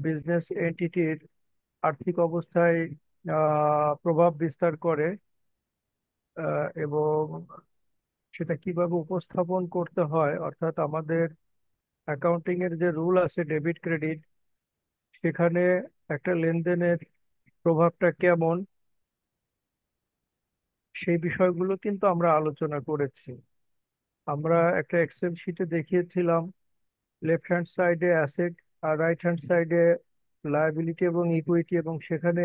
Business এন্টিটির আর্থিক অবস্থায় প্রভাব বিস্তার করে, এবং সেটা কিভাবে উপস্থাপন করতে হয়, অর্থাৎ আমাদের অ্যাকাউন্টিং এর যে রুল আছে ডেবিট ক্রেডিট, সেখানে একটা লেনদেনের প্রভাবটা কেমন, সেই বিষয়গুলো কিন্তু আমরা আলোচনা করেছি। আমরা একটা এক্সেল শিটে দেখিয়েছিলাম লেফট হ্যান্ড সাইডে অ্যাসেট আর রাইট হ্যান্ড সাইডে লায়াবিলিটি এবং ইকুইটি, এবং সেখানে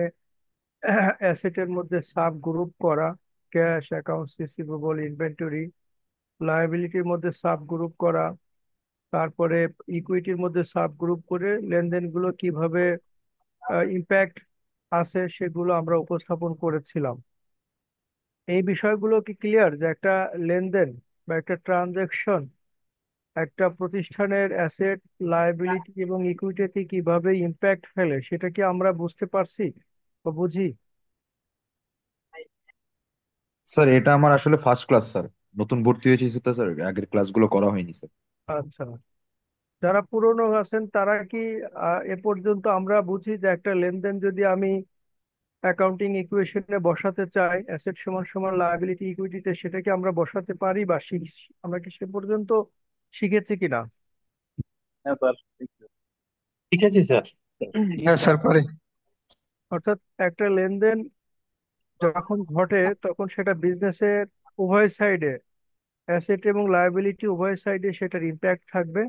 অ্যাসেটের মধ্যে সাব গ্রুপ করা, ক্যাশ, অ্যাকাউন্টস রিসিভেবল, ইনভেন্টরি। লায়াবিলিটির মধ্যে সাব গ্রুপ করা, তারপরে ইকুইটির মধ্যে সাব গ্রুপ করে লেনদেনগুলো কিভাবে ইম্প্যাক্ট আছে সেগুলো আমরা উপস্থাপন করেছিলাম। এই বিষয়গুলো কি ক্লিয়ার যে একটা লেনদেন বা একটা ট্রানজাকশন একটা প্রতিষ্ঠানের অ্যাসেট, লায়াবিলিটি এবং ইকুইটিতে কিভাবে ইম্প্যাক্ট ফেলে, সেটা কি আমরা বুঝতে পারছি বা বুঝি? স্যার এটা আমার আসলে ফার্স্ট ক্লাস স্যার। নতুন ভর্তি হয়েছি তো স্যার, আগের ক্লাসগুলো করা হয়নি স্যার। আচ্ছা, যারা পুরনো আছেন তারা কি এ পর্যন্ত আমরা বুঝি যে একটা লেনদেন যদি আমি অ্যাকাউন্টিং ইকুয়েশনে বসাতে চাই, অ্যাসেট সমান সমান লায়াবিলিটি ইকুইটিতে, সেটা কি আমরা বসাতে পারি বা আমরা কি সে পর্যন্ত শিখেছি কিনা? হ্যাঁ স্যার, ঠিক আছে স্যার। হ্যাঁ স্যার, পারি। অর্থাৎ একটা লেনদেন যখন ঘটে তখন সেটা বিজনেসের উভয় সাইডে, অ্যাসেট এবং লায়াবিলিটি উভয় সাইডে সেটার ইম্প্যাক্ট থাকবে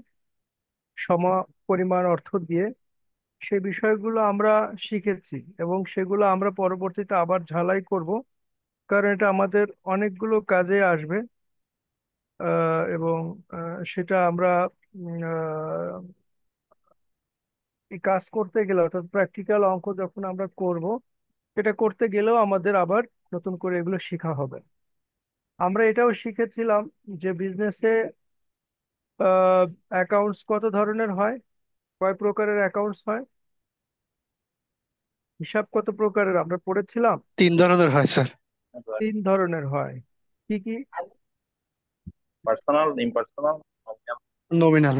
সম পরিমাণ অর্থ দিয়ে। সেই বিষয়গুলো আমরা শিখেছি এবং সেগুলো আমরা পরবর্তীতে আবার ঝালাই করব, কারণ এটা আমাদের অনেকগুলো কাজে আসবে। এবং সেটা আমরা এই কাজ করতে গেলে, অর্থাৎ প্র্যাকটিক্যাল অঙ্ক যখন আমরা করব, এটা করতে গেলেও আমাদের আবার নতুন করে এগুলো শেখা হবে। আমরা এটাও শিখেছিলাম যে বিজনেসে অ্যাকাউন্টস কত ধরনের হয়, কয় প্রকারের অ্যাকাউন্টস হয়, হিসাব কত প্রকারের আমরা পড়েছিলাম। 3 ধরনের হয় স্যার। তিন ধরনের হয়। কি কি? Personal, impersonal. Nominal.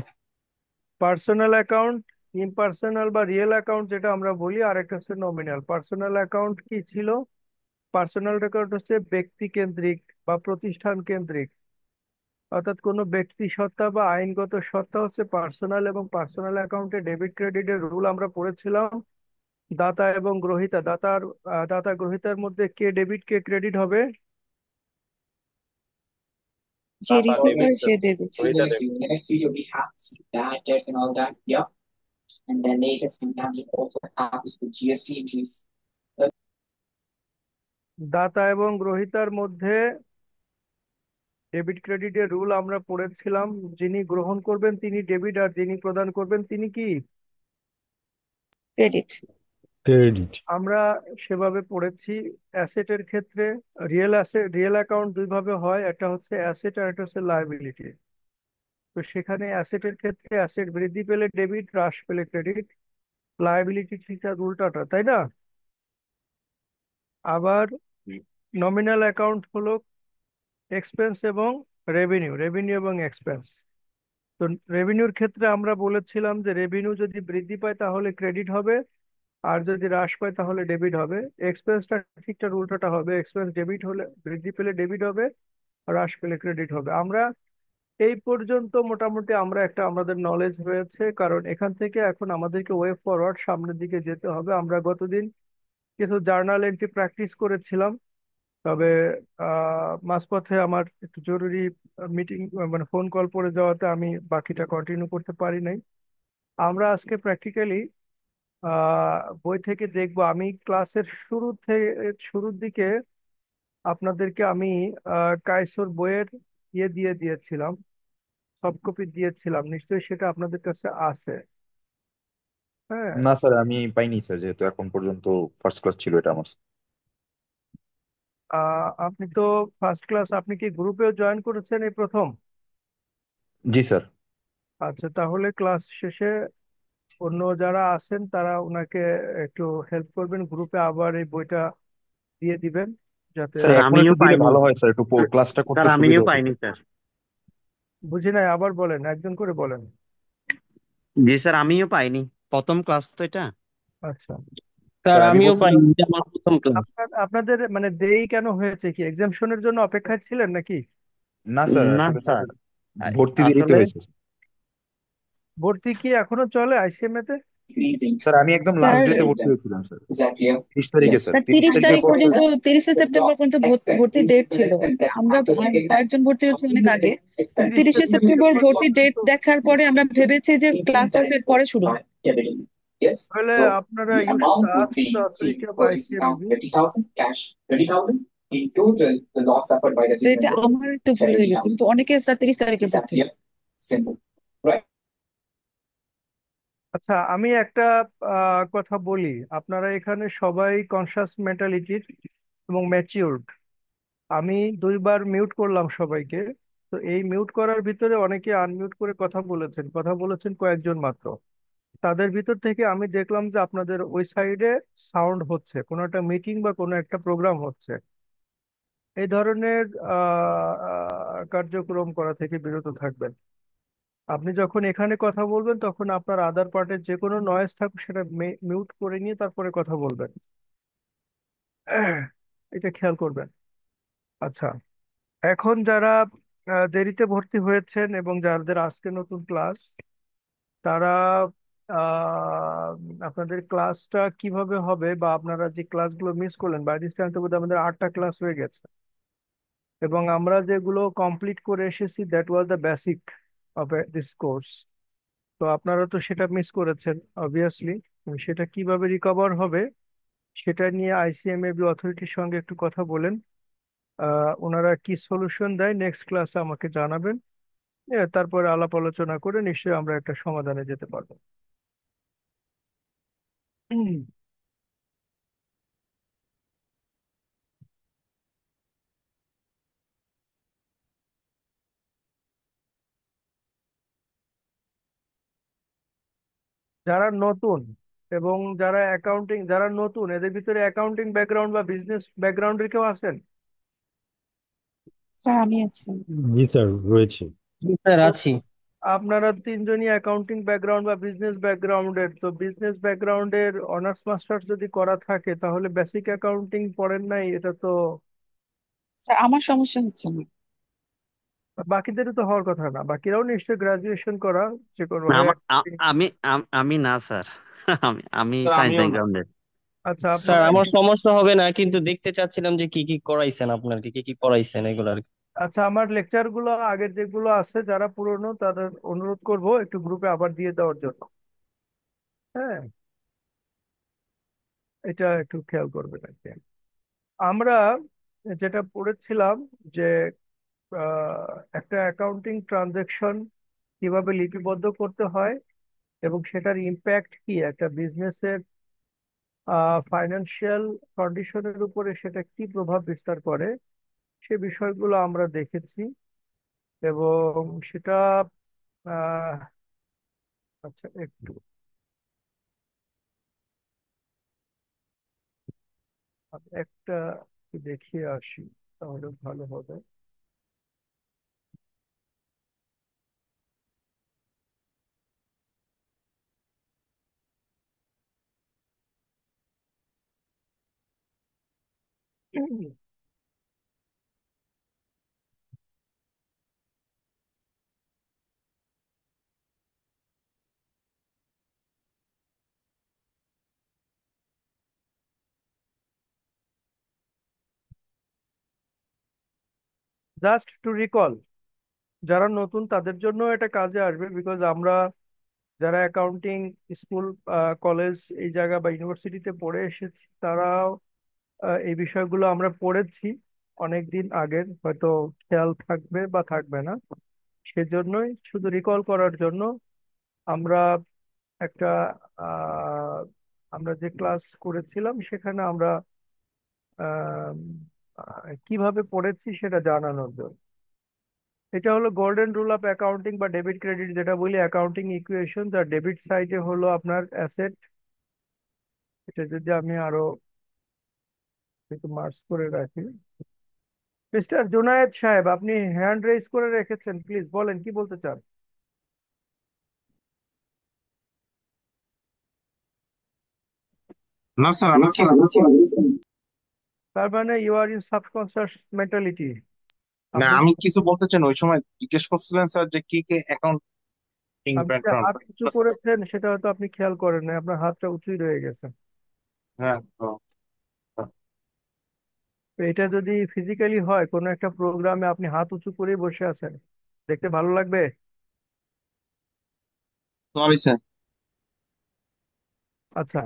Personal account, impersonal বা রিয়েল অ্যাকাউন্ট যেটা আমরা বলি, আর একটা হচ্ছে নমিনাল। পার্সোনাল অ্যাকাউন্ট কি ছিল? পার্সোনাল অ্যাকাউন্ট হচ্ছে ব্যক্তি কেন্দ্রিক বা প্রতিষ্ঠান কেন্দ্রিক, অর্থাৎ কোনো ব্যক্তি সত্তা বা আইনগত সত্তা হচ্ছে পার্সোনাল। এবং পার্সোনাল অ্যাকাউন্টে ডেবিট ক্রেডিটের রুল আমরা পড়েছিলাম। দাতা এবং গ্রহীতা, দাতা গ্রহীতার মধ্যে কে ডেবিট কে ক্রেডিট হবে? যে দাতা রিসিভার ডেবিট, সে দেবে। গ্রহীতা debit. Next video we have some bad debts and all that. Yep. And then latest thing that we also have is the GST entries. দাতা এবং গ্রহীতার মধ্যে ডেবিট ক্রেডিটের রুল আমরা পড়েছিলাম। যিনি গ্রহণ করবেন তিনি ডেবিট, আর যিনি প্রদান করবেন তিনি কি? ক্রেডিট। ক্রেডিট। আমরা সেভাবে পড়েছি। অ্যাসেটের ক্ষেত্রে রিয়েল অ্যাকাউন্ট দুই ভাবে হয়, একটা হচ্ছে অ্যাসেট আর একটা হচ্ছে লায়াবিলিটি। তো সেখানে অ্যাসেটের ক্ষেত্রে অ্যাসেট বৃদ্ধি পেলে ডেবিট, হ্রাস পেলে ক্রেডিট। লায়াবিলিটি ঠিক তার উল্টাটা, তাই না? আবার নমিনাল অ্যাকাউন্ট হলো এক্সপেন্স এবং রেভিনিউ, রেভিনিউ এবং এক্সপেন্স। তো রেভিনিউর ক্ষেত্রে আমরা বলেছিলাম যে রেভিনিউ যদি বৃদ্ধি পায় তাহলে ক্রেডিট হবে, আর যদি হ্রাস পায় তাহলে ডেবিট হবে। এক্সপেন্সটা ঠিকঠাক উল্টোটা হবে, এক্সপেন্স ডেবিট হলে, বৃদ্ধি পেলে ডেবিট হবে, হ্রাস পেলে ক্রেডিট হবে। আমরা এই পর্যন্ত মোটামুটি আমরা একটা আমাদের নলেজ হয়েছে, কারণ এখান থেকে এখন আমাদেরকে ওয়ে ফরওয়ার্ড সামনের দিকে যেতে হবে। আমরা গতদিন কিছু জার্নাল এন্ট্রি প্র্যাকটিস করেছিলাম, তবে মাঝপথে আমার একটু জরুরি মিটিং, মানে ফোন কল পড়ে যাওয়াতে আমি বাকিটা কন্টিনিউ করতে পারি নাই। আমরা আজকে প্র্যাকটিক্যালি বই থেকে দেখবো। আমি ক্লাসের শুরুর দিকে আপনাদেরকে আমি কাইসোর বইয়ের দিয়ে দিয়েছিলাম, সফট কপি দিয়েছিলাম, নিশ্চয়ই সেটা আপনাদের কাছে আছে। হ্যাঁ। না স্যার, আমি পাইনি স্যার, যেহেতু এখন পর্যন্ত ফার্স্ট ক্লাস ছিল এটা আমার। আপনি তো ফার্স্ট ক্লাস, আপনি কি গ্রুপেও জয়েন করেছেন এই প্রথম? জি স্যার। আচ্ছা, তাহলে ক্লাস শেষে অন্য যারা আছেন তারা ওনাকে একটু হেল্প করবেন, গ্রুপে আবার এই বইটা দিয়ে দিবেন যাতে। স্যার স্যার এখন আমিও একটু দিলে পাইনি। ভালো হয় স্যার, একটু ক্লাসটা স্যার করতে সুবিধা আমিও হতো। পাইনি স্যার। বুঝি নাই, আবার বলেন, একজন করে বলেন। জি স্যার, আমিও পাইনি। প্রথম ক্লাস তো এটা। আচ্ছা, স্যার স্যার আমি আমিও বলছিলাম, পাইনি, এটা আমার প্রথম ক্লাস। আপনাদের মানে দেরি কেন হয়েছে, কি এক্সামশনের জন্য অপেক্ষায় ছিলেন নাকি? না স্যার, না আসলে স্যার, ভর্তি দেরিতে আসলে হয়েছে। ভর্তি কি এখনো চলে আইসিএমএ তে? increasing. স্যার আমি একদম লাস্ট স্যার ডেতে Very ভর্তি well. হয়েছিলাম স্যার, Is that clear? 30 তারিখে Yes. স্যার, স্যার 30 তিরিশ তারিখের তারিখ পর স্যার। পর্যন্ত, 30শে সেপ্টেম্বর Cost পর্যন্ত ভর্তির expenses ডেট to ছিল। less than আমরা that. কয়েকজন ভর্তি হয়েছে অনেক আগে। Expenses 30শে 30শে সেপ্টেম্বর সেপ্টেম্বর ভর্তির ডেট পর্যন্ত দেখার পরে আমরা ভেবেছি যে ক্লাস এর পরে শুরু। dividend. Yes. তাহলে So আপনারা the you should amount would ask be, the see, authority of purchase amount ICMB. 50,000, cash 20,000. In total, the loss suffered by the সেটা business আমার একটু is ভুল হয়ে গেছে, 70,000. কিন্তু অনেকে স্যার 30 তারিখে Is that ভর্তি clear? হয়েছে। Simple. Right. আচ্ছা, আমি একটা কথা বলি, আপনারা এখানে সবাই কনসাস মেন্টালিটির এবং ম্যাচিউরড। আমি 2বার মিউট করলাম সবাইকে। তো এই মিউট করার ভিতরে অনেকে আনমিউট করে কথা বলেছেন কয়েকজন মাত্র। তাদের ভিতর থেকে আমি দেখলাম যে আপনাদের ওই সাইডে সাউন্ড হচ্ছে, কোনো একটা মিটিং বা কোনো একটা প্রোগ্রাম হচ্ছে। এই ধরনের কার্যক্রম করা থেকে বিরত থাকবেন। আপনি যখন এখানে কথা বলবেন তখন আপনার আদার পার্টের যে কোনো নয়েজ থাকুক সেটা মিউট করে নিয়ে তারপরে কথা বলবেন। এটা খেয়াল করবেন। আচ্ছা, এখন যারা দেরিতে ভর্তি হয়েছেন এবং যাদের আজকে নতুন ক্লাস, তারা আহ, আপনাদের ক্লাসটা কিভাবে হবে, বা আপনারা যে ক্লাসগুলো মিস করলেন, বাই দিস টাইম তো বোধহয় আমাদের 8টা ক্লাস হয়ে গেছে, এবং আমরা যেগুলো কমপ্লিট করে এসেছি that was the basic of this course. তো আপনারা তো সেটা মিস করেছেন অবভিয়াসলি। সেটা কিভাবে রিকভার হবে সেটা নিয়ে আইসিএমএবি অথরিটির সঙ্গে একটু কথা বলেন। ওনারা কি সলিউশন দেয় নেক্সট ক্লাসে আমাকে জানাবেন। তারপরে আলাপ আলোচনা করে নিশ্চয়ই আমরা একটা সমাধানে যেতে পারবো। হুম। যারা নতুন এবং যারা নতুন, এদের ভিতরে অ্যাকাউন্টিং ব্যাকগ্রাউন্ড বা বিজনেস ব্যাকগ্রাউন্ডের কেউ আছেন? স্যার আমি আছি। জি স্যার, রয়েছে। জি স্যার তো আছি। আপনারা তিনজনই অ্যাকাউন্টিং ব্যাকগ্রাউন্ড বা বিজনেস ব্যাকগ্রাউন্ডের, তো বিজনেস ব্যাকগ্রাউন্ডের অনার্স মাস্টার্স যদি করা থাকে তাহলে বেসিক অ্যাকাউন্টিং পড়েন নাই, এটা তো স্যার আমার সমস্যা হচ্ছে না। বাকিদেরও তো হওয়ার কথা না? বাকিরাও নিশ্চয়ই গ্রাজুয়েশন করা যে কোনো না, হয় আমা- আ- accounting। আমি আমি না স্যার। আমি আমি স্যার সায়েন্স আমিও না। ব্যাকগ্রাউন্ডের। আচ্ছা, স্যার আপনারা আমার সমস্যা হবে না, কিন্তু দেখতে চাচ্ছিলাম যে কি কি করাইছেন, আপনার কি কি কি পড়াইছেন এগুলো আর কি। আচ্ছা, আমার লেকচার গুলো আগের যেগুলো আছে যারা পুরনো তাদের অনুরোধ করব একটু গ্রুপে আবার দিয়ে দেওয়ার জন্য। হ্যাঁ, এটা একটু খেয়াল করবেন আর কি। আমরা যেটা পড়েছিলাম যে একটা অ্যাকাউন্টিং ট্রানজেকশন কিভাবে লিপিবদ্ধ করতে হয় এবং সেটার ইম্প্যাক্ট কি একটা বিজনেসের ফাইন্যান্সিয়াল কন্ডিশনের উপরে সেটা কি প্রভাব বিস্তার করে, সে বিষয়গুলো আমরা দেখেছি। এবং সেটা আহ, আচ্ছা, একটু আমি একটা দেখিয়ে আসি তাহলে ভালো হবে। জাস্ট টু রিকল, যারা নতুন তাদের জন্য এটা কাজে আসবে, বিকজ আমরা যারা অ্যাকাউন্টিং স্কুল, কলেজ, এই জায়গা বা ইউনিভার্সিটিতে পড়ে এসেছি তারাও এই বিষয়গুলো আমরা পড়েছি অনেক দিন আগের, হয়তো খেয়াল থাকবে বা থাকবে না। সেজন্যই শুধু রিকল করার জন্য আমরা একটা আহ, আমরা যে ক্লাস করেছিলাম সেখানে আমরা আহ, কিভাবে পড়েছি সেটা জানানোর জন্য। এটা হলো গোল্ডেন রুল অফ অ্যাকাউন্টিং বা ডেবিট ক্রেডিট যেটা বলি, অ্যাকাউন্টিং ইকুয়েশন। যার ডেবিট সাইডে হলো আপনার অ্যাসেট। এটা যদি আমি আরো একটু মার্কস করে রাখি। মিস্টার জুনায়েদ সাহেব, আপনি হ্যান্ড রেজ করে রেখেছেন, প্লিজ বলেন কি বলতে চান। না স্যার আমি কিছু তার মানে you are in subconscious mentality. না আপনি আমি কিছু বলতে চান ওই সময় জিজ্ঞেস করছিলেন স্যার যে কি কি অ্যাকাউন্টিং আপনি যে ব্যাকগ্রাউন্ড। হাত উঁচু করেছেন সেটা হয়তো আপনি খেয়াল করেন না, আপনার হাতটা উঁচুই রয়ে গেছে। হ্যাঁ তো, তো এটা যদি ফিজিক্যালি হয়, কোনো একটা প্রোগ্রামে আপনি হাত উঁচু করে বসে আছেন, দেখতে ভালো লাগবে? Sorry sir. আচ্ছা,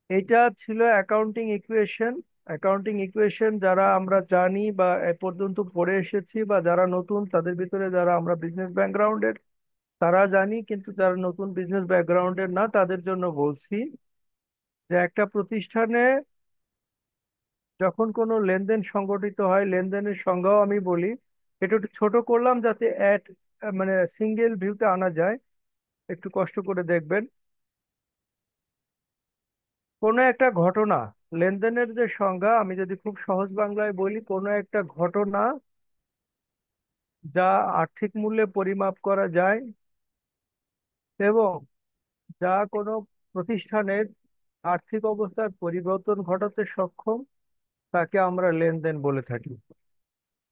এটা ছিল অ্যাকাউন্টিং ইকুয়েশন। অ্যাকাউন্টিং ইকুয়েশন যারা আমরা জানি বা এ পর্যন্ত পড়ে এসেছি, বা যারা নতুন তাদের ভিতরে যারা আমরা বিজনেস ব্যাকগ্রাউন্ডের তারা জানি, কিন্তু যারা নতুন বিজনেস ব্যাকগ্রাউন্ডের না তাদের জন্য বলছি যে একটা প্রতিষ্ঠানে যখন কোনো লেনদেন সংগঠিত হয়, লেনদেনের সংজ্ঞাও আমি বলি। এটা একটু ছোট করলাম যাতে মানে সিঙ্গেল ভিউতে আনা যায়, একটু কষ্ট করে দেখবেন। কোনো একটা ঘটনা, লেনদেনের যে সংজ্ঞা আমি যদি খুব সহজ বাংলায় বলি, কোনো একটা ঘটনা যা আর্থিক মূল্যে পরিমাপ করা যায় এবং যা কোনো প্রতিষ্ঠানের আর্থিক অবস্থার পরিবর্তন ঘটাতে সক্ষম, তাকে আমরা লেনদেন বলে থাকি।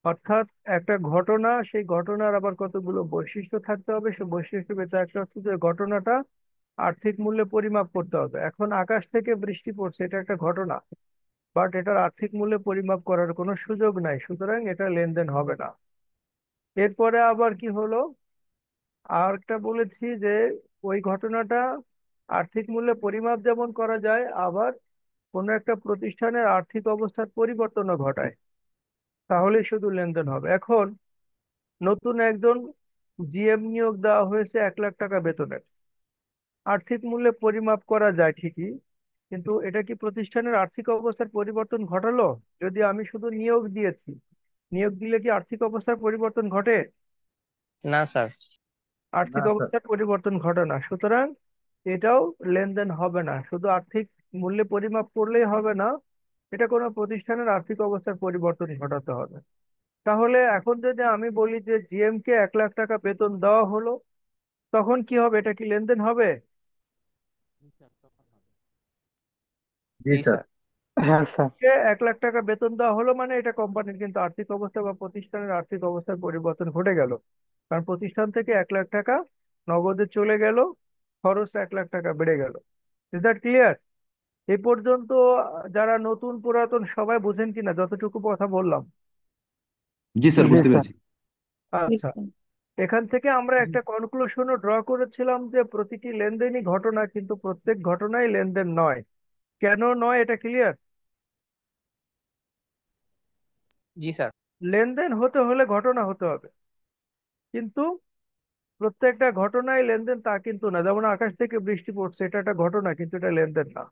অর্থাৎ একটা ঘটনা, সেই ঘটনার আবার কতগুলো বৈশিষ্ট্য থাকতে হবে, সে বৈশিষ্ট্য ভেতরে একটা হচ্ছে যে ঘটনাটা আর্থিক মূল্যে পরিমাপ করতে হবে। এখন আকাশ থেকে বৃষ্টি পড়ছে, এটা একটা ঘটনা, বাট এটার আর্থিক মূল্যে পরিমাপ করার কোনো সুযোগ নাই, সুতরাং এটা লেনদেন হবে না। এরপরে আবার কি হলো, আর একটা বলেছি যে ওই ঘটনাটা আর্থিক মূল্যে পরিমাপ যেমন করা যায়, আবার কোনো একটা প্রতিষ্ঠানের আর্থিক অবস্থার পরিবর্তনও ঘটায়, তাহলেই শুধু লেনদেন হবে। এখন নতুন একজন জিএম নিয়োগ দেওয়া হয়েছে 1 লাখ টাকা বেতনের, আর্থিক মূল্যে পরিমাপ করা যায় ঠিকই, কিন্তু এটা কি প্রতিষ্ঠানের আর্থিক অবস্থার পরিবর্তন ঘটালো? যদি আমি শুধু নিয়োগ দিয়েছি, নিয়োগ দিলে কি আর্থিক অবস্থার পরিবর্তন ঘটে? না স্যার। আর্থিক অবস্থার পরিবর্তন ঘটে না, সুতরাং এটাও লেনদেন হবে না। শুধু আর্থিক মূল্যে পরিমাপ করলেই হবে না, এটা কোনো প্রতিষ্ঠানের আর্থিক অবস্থার পরিবর্তন ঘটাতে হবে। তাহলে এখন যদি আমি বলি যে জিএম কে 1 লাখ টাকা বেতন দেওয়া হলো, তখন কি হবে? এটা কি লেনদেন হবে? জি জি স্যার। স্যার। হ্যাঁ স্যার। কে 1 লাখ টাকা বেতন দেওয়া হলো মানে এটা কোম্পানির কিন্তু আর্থিক অবস্থা বা প্রতিষ্ঠানের আর্থিক অবস্থার পরিবর্তন ঘটে গেল, কারণ প্রতিষ্ঠান থেকে 1 লাখ টাকা নগদে চলে গেল, খরচ 1 লাখ টাকা বেড়ে গেল। Is that clear? এই পর্যন্ত যারা নতুন পুরাতন সবাই বুঝেন কিনা যতটুকু কথা বললাম? জি স্যার, জি বুঝতে স্যার। পেরেছি। Yes, আচ্ছা, sir. এখান থেকে আমরা একটা কনক্লুশনও ড্র করেছিলাম যে প্রতিটি লেনদেনই ঘটনা, কিন্তু প্রত্যেক ঘটনাই লেনদেন নয়। কেন নয় এটা ক্লিয়ার? জি স্যার। লেনদেন হতে হলে ঘটনা হতে হবে, কিন্তু প্রত্যেকটা ঘটনাই লেনদেন তা কিন্তু না। যেমন আকাশ থেকে বৃষ্টি পড়ছে, এটা একটা ঘটনা, কিন্তু এটা লেনদেন না।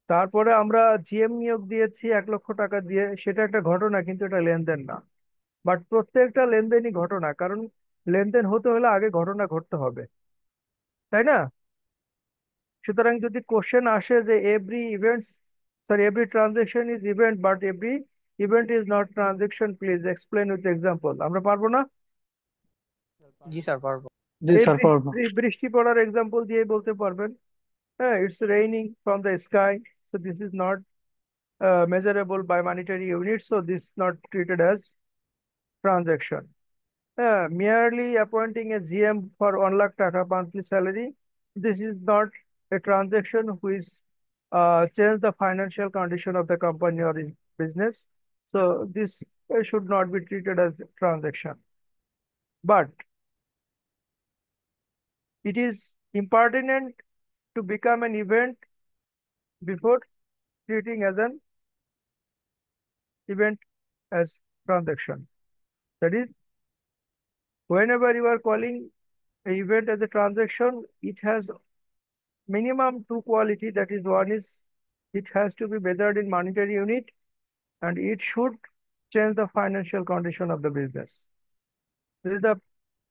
তারপরে আমরা জিএম নিয়োগ দিয়েছি 1 লক্ষ টাকা দিয়ে, সেটা একটা ঘটনা, কিন্তু এটা লেনদেন না। বাট প্রত্যেকটা লেনদেনই ঘটনা, কারণ লেনদেন হতে হলে আগে ঘটনা ঘটতে হবে, তাই না? সুতরাং যদি কোশ্চেন আসে যে every events, sorry, every transaction is event but every event is not transaction, please explain with example, আমরা পারবো না? জি স্যার পারবো। জি এই স্যার, পারবো। বৃষ্টি পড়ার এক্সাম্পল দিয়ে বলতে পারবেন, হ্যাঁ, it's raining from the sky, so this is not measurable by monetary units, so this is not treated as transaction. Merely appointing a GM for 1 lakh taka monthly salary, this is not a transaction which change the financial condition of the company or its business. So this should not be treated as a transaction. But it is impertinent to become an event before treating as an event as transaction. That is, whenever you are calling a event as a transaction, it has minimum two quality. That is, one is it has to be measured in monetary unit, and it should change the financial condition of the business. This is the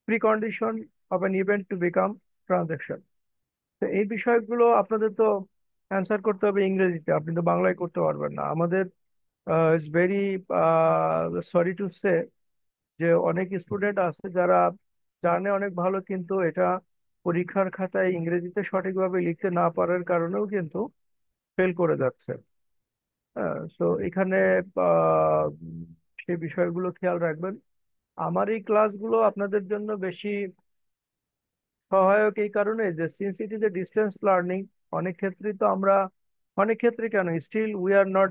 precondition of an event to become transaction. তো এই বিষয়গুলো আপনাদের তো answer করতে হবে ইংরেজিতে, আপনি তো বাংলায় করতে পারবেন না। আমাদের it's very sorry to say যে অনেক স্টুডেন্ট আছে যারা জানে অনেক ভালো, কিন্তু এটা পরীক্ষার খাতায় ইংরেজিতে সঠিকভাবে লিখতে না পারার কারণেও কিন্তু ফেল করে যাচ্ছে। হ্যাঁ, তো এখানে আহ, উম, সেই বিষয়গুলো খেয়াল রাখবেন। আমার এই ক্লাসগুলো আপনাদের জন্য বেশি সহায়ক এই কারণে যে since it is a distance learning, অনেক ক্ষেত্রেই তো আমরা, অনেক ক্ষেত্রে কেন, still we are not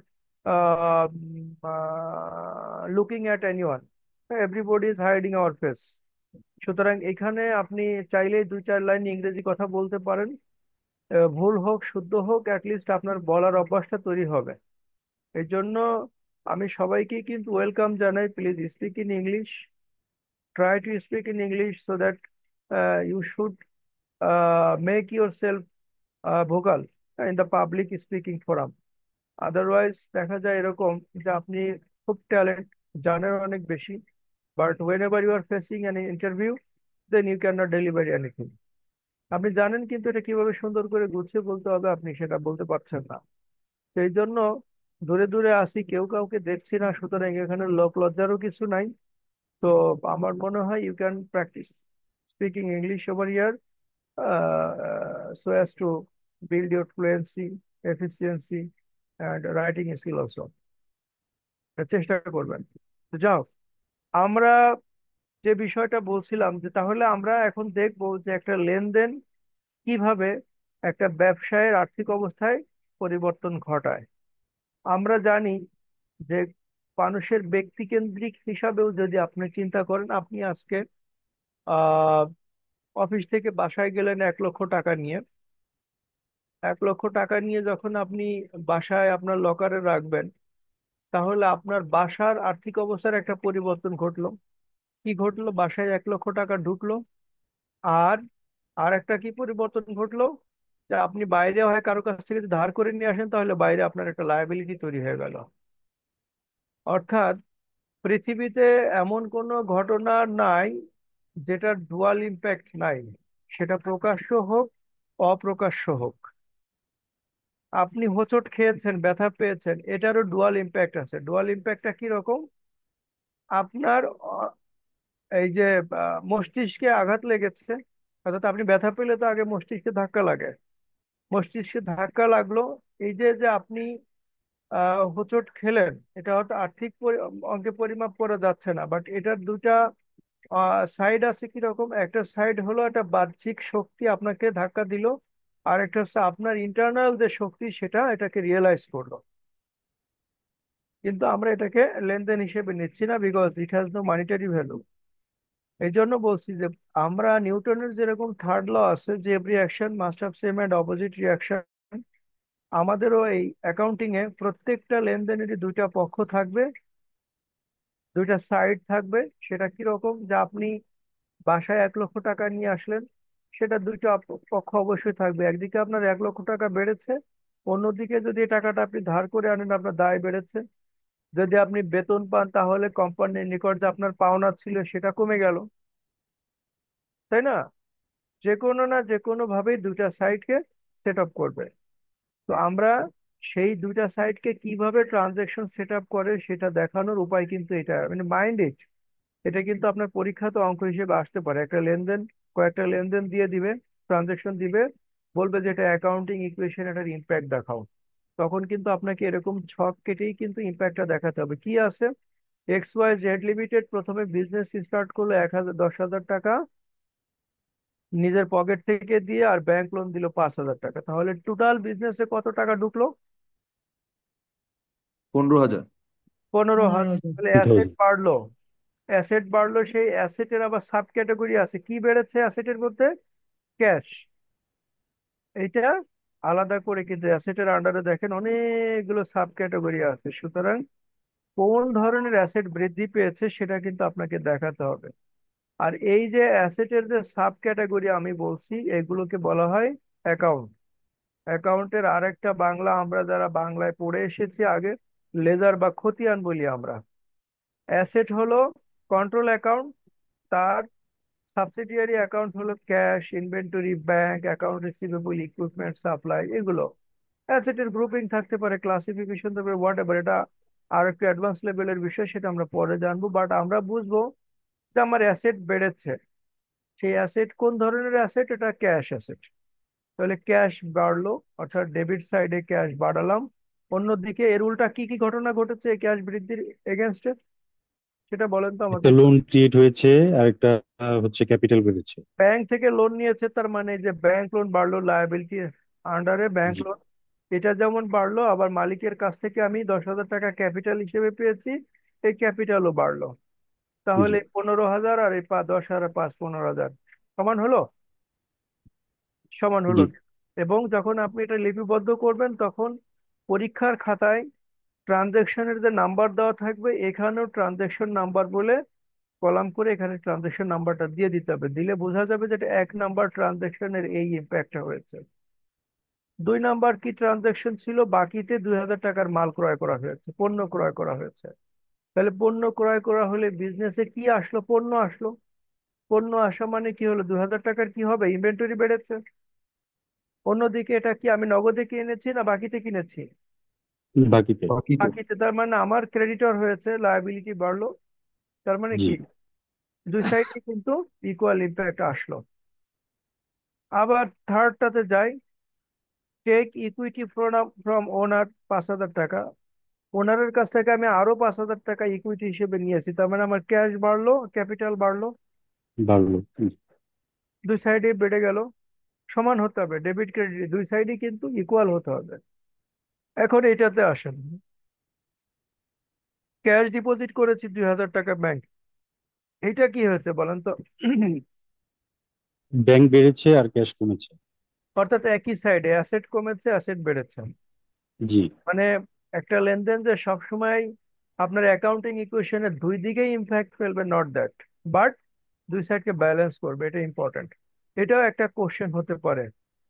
looking at anyone, everybody is hiding our face. সুতরাং এখানে আপনি চাইলেই দুই চার লাইন ইংরেজি কথা বলতে পারেন। ভুল হোক শুদ্ধ হোক, অ্যাটলিস্ট আপনার বলার অভ্যাসটা তৈরি হবে। এই জন্য আমি সবাইকে কিন্তু ওয়েলকাম জানাই, please speak in English, try to speak in English so that you should make yourself vocal in the public speaking forum. Otherwise দেখা যায় এরকম যে আপনি খুব ট্যালেন্ট, জানেন অনেক বেশি, but whenever you are facing an interview then you can not deliver anything. আপনি জানেন কিন্তু এটা কিভাবে সুন্দর করে গুছিয়ে বলতে হবে, আপনি সেটা বলতে পারছেন না। সেই জন্য দূরে দূরে আসি, কেউ কাউকে দেখছি না, সুতরাং এখানে লোক লজ্জারও কিছু নাই। তো আমার মনে হয় you can practise speaking English over year so as to build your fluency, efficiency and writing skill also. চেষ্টা করবেন। তো যাও, আমরা যে বিষয়টা বলছিলাম যে তাহলে আমরা এখন দেখবো যে একটা লেনদেন কিভাবে একটা ব্যবসায়ের আর্থিক অবস্থায় পরিবর্তন ঘটায়। আমরা জানি যে মানুষের ব্যক্তিকেন্দ্রিক হিসাবেও যদি আপনি চিন্তা করেন, আপনি আজকে আহ অফিস থেকে বাসায় গেলেন 1 লক্ষ টাকা নিয়ে। 1 লক্ষ টাকা নিয়ে যখন আপনি বাসায় আপনার লকারে রাখবেন, তাহলে আপনার বাসার আর্থিক অবস্থার একটা পরিবর্তন ঘটলো। কি ঘটলো? বাসায় 1 লক্ষ টাকা ঢুকলো। আর আর একটা কি পরিবর্তন ঘটলো? যে আপনি বাইরে হয় কারো কাছ থেকে যদি ধার করে নিয়ে আসেন, তাহলে বাইরে আপনার একটা লায়াবিলিটি তৈরি হয়ে গেল। অর্থাৎ পৃথিবীতে এমন কোনো ঘটনা নাই যেটার ডুয়াল ইম্প্যাক্ট নাই, সেটা প্রকাশ্য হোক অপ্রকাশ্য হোক। আপনি হোঁচট খেয়েছেন, ব্যথা পেয়েছেন, এটারও ডুয়াল ইম্প্যাক্ট আছে। ডুয়াল ইম্প্যাক্টটা কি রকম? আপনার এই যে মস্তিষ্কে আঘাত লেগেছে, অর্থাৎ আপনি ব্যথা পেলে তো আগে মস্তিষ্কে ধাক্কা লাগে, মস্তিষ্কে ধাক্কা লাগলো। এই যে যে আপনি হোঁচট খেলেন, এটা হয়তো আর্থিক অঙ্কে পরিমাপ করা যাচ্ছে না, বাট এটার দুটা সাইড আছে। কি রকম? একটা সাইড হলো একটা বাহ্যিক শক্তি আপনাকে ধাক্কা দিল, আর একটা হচ্ছে আপনার ইন্টারনাল যে শক্তি সেটা এটাকে রিয়েলাইজ করলো। কিন্তু আমরা এটাকে লেনদেন হিসেবে নিচ্ছি না, because it has no monetary value. এই জন্য বলছি যে আমরা নিউটনের যেরকম থার্ড ল আছে যে every action must have same and opposite reaction, আমাদেরও এই অ্যাকাউন্টিং এ প্রত্যেকটা লেনদেনেরই দুইটা পক্ষ থাকবে, দুইটা সাইড থাকবে। সেটা কি রকম? যে আপনি বাসায় 1 লক্ষ টাকা নিয়ে আসলেন, সেটা দুইটা পক্ষ অবশ্যই থাকবে। একদিকে আপনার 1 লক্ষ টাকা বেড়েছে, অন্যদিকে যদি এই টাকাটা আপনি ধার করে আনেন আপনার দায় বেড়েছে। যদি আপনি বেতন পান, তাহলে কোম্পানির নিকট যে আপনার পাওনা ছিল সেটা কমে গেল, তাই না? যে কোনো না যে কোনো ভাবেই দুইটা সাইডকে সেট আপ করবে। তো আমরা সেই দুইটা সাইডকে কিভাবে ট্রানজেকশন সেট আপ করে সেটা দেখানোর উপায় কিন্তু এটা, মানে মাইন্ড ইট। এটা কিন্তু আপনার পরীক্ষাতে অঙ্ক হিসেবে আসতে পারে। একটা লেনদেন, কয়েকটা লেনদেন দিয়ে দিবে, ট্রানজেকশন দিবে, বলবে যে এটা অ্যাকাউন্টিং ইকুয়েশন, এটার ইম্প্যাক্ট দেখাও। তখন কিন্তু আপনাকে এরকম ছক কেটেই কিন্তু ইম্প্যাক্টটা দেখাতে হবে। কি আছে? এক্স ওয়াই জেড লিমিটেড প্রথমে বিজনেস স্টার্ট করলো 10,000 টাকা নিজের পকেট থেকে দিয়ে, আর ব্যাংক লোন দিল 5,000 টাকা। তাহলে টোটাল বিজনেসে কত টাকা ঢুকলো? 15,000। 15,000। তাহলে অ্যাসেট 15,000 বাড়লো, অ্যাসেট বাড়লো। সেই অ্যাসেটের আবার সাব ক্যাটাগরি আছে। কি বেড়েছে অ্যাসেটের মধ্যে? ক্যাশ। এইটা আলাদা করে কিন্তু অ্যাসেটের আন্ডারে দেখেন অনেকগুলো সাব ক্যাটাগরি আছে। সুতরাং কোন ধরনের অ্যাসেট বৃদ্ধি পেয়েছে সেটা কিন্তু আপনাকে দেখাতে হবে। আর এই যে অ্যাসেটের যে সাব ক্যাটাগরি আমি বলছি, এগুলোকে বলা হয় অ্যাকাউন্ট। অ্যাকাউন্টের আরেকটা বাংলা আমরা যারা বাংলায় পড়ে এসেছি আগে, লেজার বা খতিয়ান বলি আমরা। অ্যাসেট হলো কন্ট্রোল অ্যাকাউন্ট, তার সাবসিডিয়ারি অ্যাকাউন্ট হলো cash, inventory, bank account, receivable, equipment, supply, এগুলো অ্যাসেটের গ্রুপিং থাকতে পারে, ক্লাসিফিকেশন থাকবে, হোয়াট এভার। এটা আর একটু অ্যাডভান্স লেভেলের বিষয়, সেটা আমরা পরে জানবো। বাট আমরা বুঝবো যে আমার অ্যাসেট বেড়েছে। সেই অ্যাসেট কোন ধরনের অ্যাসেট? এটা ক্যাশ অ্যাসেট। তাহলে ক্যাশ বাড়লো, অর্থাৎ ডেবিট সাইডে ক্যাশ বাড়ালাম। অন্যদিকে এর উল্টা কি কি ঘটনা ঘটেছে এই ক্যাশ বৃদ্ধির এগেনস্টে, সেটা বলেন তো আমাকে। একটা লোন ক্রিয়েট হয়েছে আর একটা হচ্ছে ক্যাপিটাল বেড়েছে। ব্যাংক থেকে লোন নিয়েছে, তার মানে যে ব্যাংক লোন বাড়লো, লায়াবিলিটি আন্ডারে ব্যাংক জি লোন, এটা যেমন বাড়লো, আবার মালিকের কাছ থেকে আমি 10,000 টাকা ক্যাপিটাল হিসেবে পেয়েছি, এই ক্যাপিটালও বাড়লো। জি তাহলে 15,000 আর এই 10 আর 5, 15,000 সমান হলো, সমান হলো। জি এবং যখন আপনি এটা লিপিবদ্ধ করবেন তখন পরীক্ষার খাতায় ট্রানজেকশনের যে নাম্বার দেওয়া থাকবে, এখানেও ট্রানজেকশন নাম্বার বলে কলাম করে এখানে ট্রানজেকশন নাম্বারটা দিয়ে দিতে হবে। দিলে বোঝা যাবে যে এটা 1 নাম্বার ট্রানজেকশনের এই ইম্প্যাক্টটা হয়েছে। 2 নাম্বার কি ট্রানজেকশন ছিল, বাকিতে 2,000 টাকার মাল ক্রয় করা হয়েছে, পণ্য ক্রয় করা হয়েছে। তাহলে পণ্য ক্রয় করা হলে বিজনেসে কি আসলো, পণ্য আসলো। পণ্য আসা মানে কি হলো, 2,000 টাকার কি হবে, ইনভেন্টরি বেড়েছে। অন্যদিকে এটা কি আমি নগদে কিনেছি না বাকিতে কিনেছি, বাকিতে। বাকিতে। বাকিতে। তার মানে আমার ক্রেডিটর হয়েছে, লায়াবিলিটি বাড়লো। তার মানে জি কি, দুই সাইডে কিন্তু ইকুয়াল ইম্প্যাক্ট আসলো। আবার থার্ডটাতে যাই, টেক ইকুইটি ফ্রম ওনার 5,000 টাকা। ওনারের কাছ থেকে আমি আরো 5,000 টাকা ইকুইটি হিসেবে নিয়েছি, তার মানে আমার ক্যাশ বাড়লো, ক্যাপিটাল বাড়লো, বাড়লো। দুই সাইডে বেড়ে গেল। সমান হতে হবে, ডেবিট ক্রেডিট দুই সাইডে কিন্তু ইকুয়াল হতে হবে। এখন এটাতে আসেন, ক্যাশ ডিপোজিট করেছি 2,000 টাকা ব্যাংক, এইটা কি হয়েছে বলেন তো। ব্যাংক বেড়েছে আর ক্যাশ কমেছে। অর্থাৎ একই সাইডে অ্যাসেট কমেছে, অ্যাসেট বেড়েছে। জি মানে একটা লেনদেন যে সবসময় আপনার অ্যাকাউন্টিং ইকুয়েশনের দুই দিকেই ইমপ্যাক্ট ফেলবে, নট দ্যাট, বাট দুই সাইডকে ব্যালেন্স করবে, এটা ইম্পর্টেন্ট। এটাও একটা কোশ্চেন হতে পারে,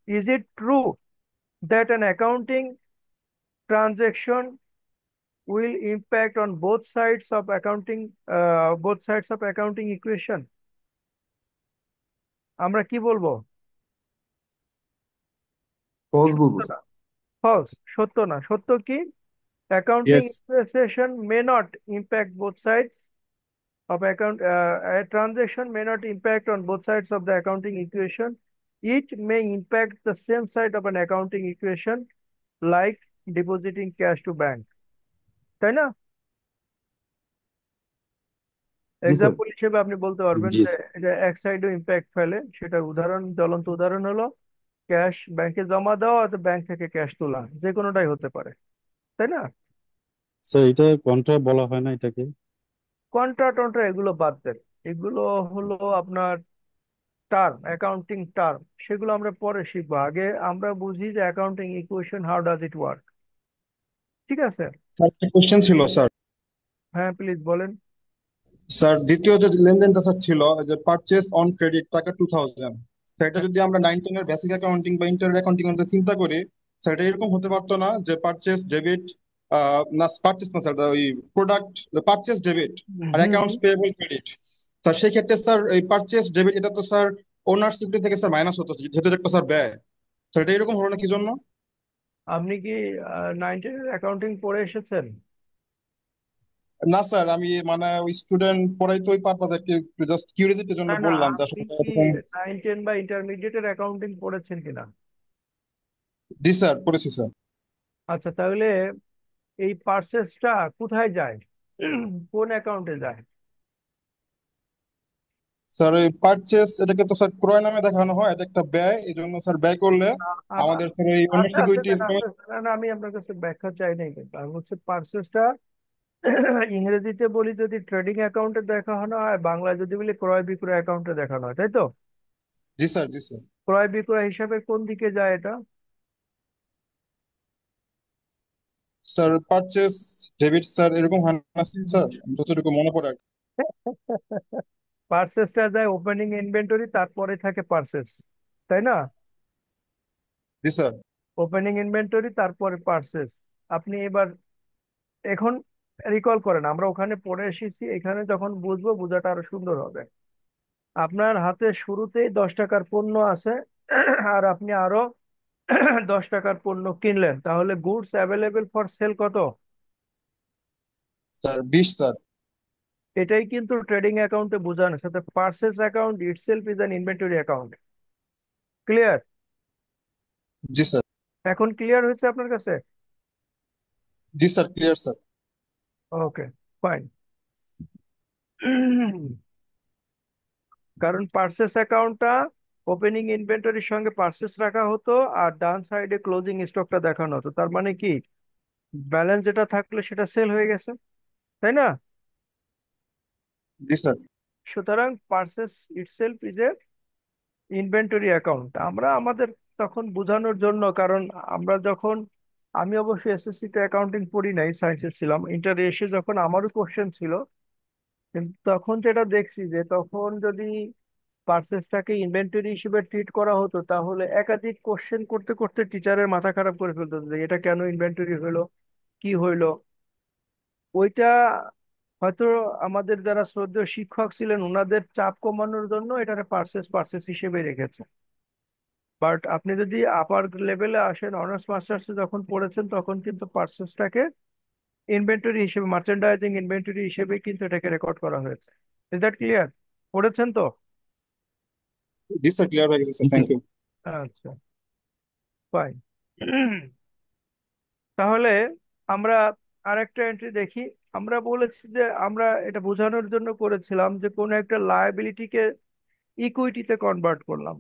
is it true that an accounting transaction will impact on both sides of accounting equation? আমরা কি বলবো, ফলস বলবো সত্য স্যার। না ফলস? সত্য না, সত্য কি, accounting yes. Equation may not impact both sides of account a transaction may not impact on both sides of the accounting equation. It may impact the same side of an accounting equation, like depositing cash to bank, তাই না? জি sir. Example হিসেবে আপনি বলতে পারবেন জি যে sir. এটা এক সাইডেও ইম্প্যাক্ট ফেলে, সেটার উদাহরণ, জ্বলন্ত উদাহরণ হলো ক্যাশ ব্যাংকে জমা দেওয়া অথবা ব্যাংক থেকে ক্যাশ তোলা, যে কোনোটাই হতে পারে, তাই না? স্যার এটা কন্ট্রা বলা হয় না এটাকে? কন্ট্রা টন্ট্রা এগুলো বাদ দেন, এগুলো হলো আপনার টার্ম, অ্যাকাউন্টিং টার্ম, সেগুলো আমরা পরে শিখবো। আগে আমরা বুঝি যে accounting equation, how does it work, ঠিক আছে? স্যার একটা কোশ্চেন ছিল স্যার। হ্যাঁ প্লিজ বলেন। স্যার দ্বিতীয় যে লেনদেনটা স্যার ছিল, যে পারচেস অন ক্রেডিট টাকা 2,000, সেটা যদি আমরা 9-10 এর বেসিক অ্যাকাউন্টিং বা ইন্টার অ্যাকাউন্টিং চিন্তা করি, সেটা এরকম হতে পারতো না যে পারচেস ডেবিট, না পারচেস না স্যার, ওই প্রোডাক্ট পারচেস ডেবিট আর হুম অ্যাকাউন্টস পেয়েবল ক্রেডিট। স্যার সেই ক্ষেত্রে স্যার এই পারচেস ডেবিট এটা তো স্যার ওনার সিকিউরিটি থেকে স্যার মাইনাস হতো, যেহেতু এটা একটা স্যার ব্যয়। স্যার এটা এরকম হলো না কি জন্য? আপনি কি 9-10 অ্যাকাউন্টিং পড়ে এসেছেন? না স্যার, আমি মানে ওই স্টুডেন্ট পড়াই তো ওই পারপাস আর কি, জাস্ট কিউরিওসিটির জন্য না না, বললাম যে আপনি আসলে কি এরকম। 9-10 বা ইন্টারমিডিয়েটের অ্যাকাউন্টিং পড়েছেন কিনা? জি স্যার, পড়েছি স্যার। আচ্ছা, তাহলে এই পার্সেসটা কোথায় যায়, কোন অ্যাকাউন্টে যায়? স্যার ওই পারচেস এটাকে তো স্যার ক্রয় নামে দেখানো হয়, এটা একটা ব্যয়, এই জন্য স্যার ব্যয় করলে না, আ- আমাদের স্যার এই অন্য আচ্ছা আচ্ছা সিকিউরিটি। দেন, আচ্ছা, না না, আমি আপনার কাছে ব্যাখ্যা চাই নাই, কিন্তু আমি হচ্ছে পার্সেসটা ইংরেজিতে বলি যদি ট্রেডিং অ্যাকাউন্টে দেখানো হয়, বাংলায় যদি বলি ক্রয় বিক্রয় অ্যাকাউন্টে দেখানো হয়, তাই তো? জি স্যার, জি স্যার। ক্রয় বিক্রয় হিসাবে কোন দিকে যায় এটা? স্যার পারচেস ডেবিট স্যার, এরকম হয় না স্যার, যতটুকু মনে পড়ে আর কি। পার্সেসটা যায় ওপেনিং ইনভেন্টরি, তারপরে থাকে পার্সেস, তাই না? জি স্যার। ওপেনিং ইনভেন্টরি তারপরে পার্সেস। আপনি এবার এখন রিকল করেন, আমরা ওখানে পড়ে এসেছি, এখানে যখন বুঝবো বোঝাটা আরো সুন্দর হবে। আপনার হাতে শুরুতেই 10 টাকার পণ্য আছে, আর আপনি আরো 10 টাকার পণ্য কিনলেন, তাহলে গুডস অ্যাভেলেবেল ফর সেল কত? Sir 20 sir. এটাই কিন্তু ট্রেডিং অ্যাকাউন্টে বোঝানো, সাথে purchase account itself is an inventory account. Clear? জি স্যার। এখন ক্লিয়ার হয়েছে আপনার কাছে? জি স্যার, ক্লিয়ার স্যার। ওকে, ফাইন। কারণ পার্সেস অ্যাকাউন্টটা ওপেনিং ইনভেন্টরির সঙ্গে পার্সেস রাখা হতো, আর ডান সাইডে ক্লোজিং স্টকটা দেখানো হতো। তার মানে কি, ব্যালেন্স যেটা থাকলে সেটা সেল হয়ে গেছে, তাই না? জি স্যার। সুতরাং purchase itself is a inventory account. আমরা আমাদের তখন বোঝানোর জন্য, কারণ আমরা যখন, আমি অবশ্যই এসএসসি তে অ্যাকাউন্টিং পড়ি নাই, সায়েন্সে ছিলাম, ইন্টারে এসে যখন আমারও কোশ্চেন ছিল, কিন্তু তখন যেটা দেখছি যে তখন যদি পার্সেসটাকে ইনভেন্টরি হিসেবে ট্রিট করা হতো, তাহলে একাধিক কোশ্চেন করতে করতে টিচারের মাথা খারাপ করে ফেলতো যে এটা কেন ইনভেন্টরি হলো, কি হইলো। ওইটা হয়তো আমাদের যারা শ্রদ্ধেয় শিক্ষক ছিলেন ওনাদের চাপ কমানোর জন্য এটাকে পার্সেস পার্সেস হিসেবে রেখেছে। বাট আপনি যদি আপার লেভেলে আসেন, অনার্স মাস্টার্সে যখন পড়েছেন, তখন কিন্তু পার্সেসটাকে ইনভেন্টরি হিসেবে, মার্চেন্ডাইজিং ইনভেন্টরি হিসেবে কিন্তু এটাকে রেকর্ড করা হয়েছে। Is that clear? পড়েছেন তো? জি স্যার, ক্লিয়ার হয়ে গেছে স্যার, জি থ্যাংক স্যার। ইউ। আচ্ছা, ফাইন। তাহলে আমরা আরেকটা এন্ট্রি দেখি। আমরা বলেছি যে আমরা এটা বোঝানোর জন্য করেছিলাম যে কোনো একটা লায়াবিলিটিকে ইকুইটিতে কনভার্ট করলাম।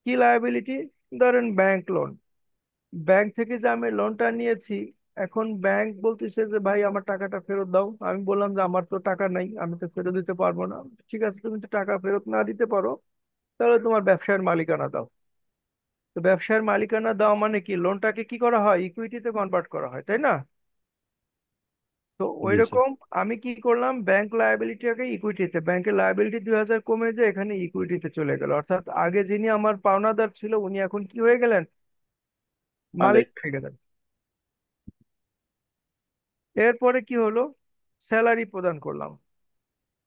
কি লায়াবিলিটি? ধরেন ব্যাংক লোন। ব্যাংক থেকে যে আমি লোনটা নিয়েছি, এখন ব্যাংক বলতেছে যে ভাই আমার টাকাটা ফেরত দাও। আমি বললাম যে আমার তো টাকা নাই, আমি তো ফেরত দিতে পারবো না। ঠিক আছে, তুমি তো টাকা ফেরত না দিতে পারো, তাহলে তোমার ব্যবসায়ের মালিকানা দাও। তো ব্যবসায়ের মালিকানা দেওয়া মানে কি, লোনটাকে কি করা হয়, ইকুইটিতে কনভার্ট করা হয়, তাই না? তো জি স্যার। ওইরকম আমি কি করলাম, ব্যাংক লায়াবিলিটিটাকে ইকুইটিতে, ব্যাংকের লায়াবিলিটি 2000 কমে যায়, এখানে ইকুইটিতে চলে গেল। অর্থাৎ আগে যিনি আমার পাওনাদার ছিল উনি এখন কি হয়ে গেলেন, মালিক মালিক। হয়ে গেলেন। এরপরে কি হলো, স্যালারি প্রদান করলাম।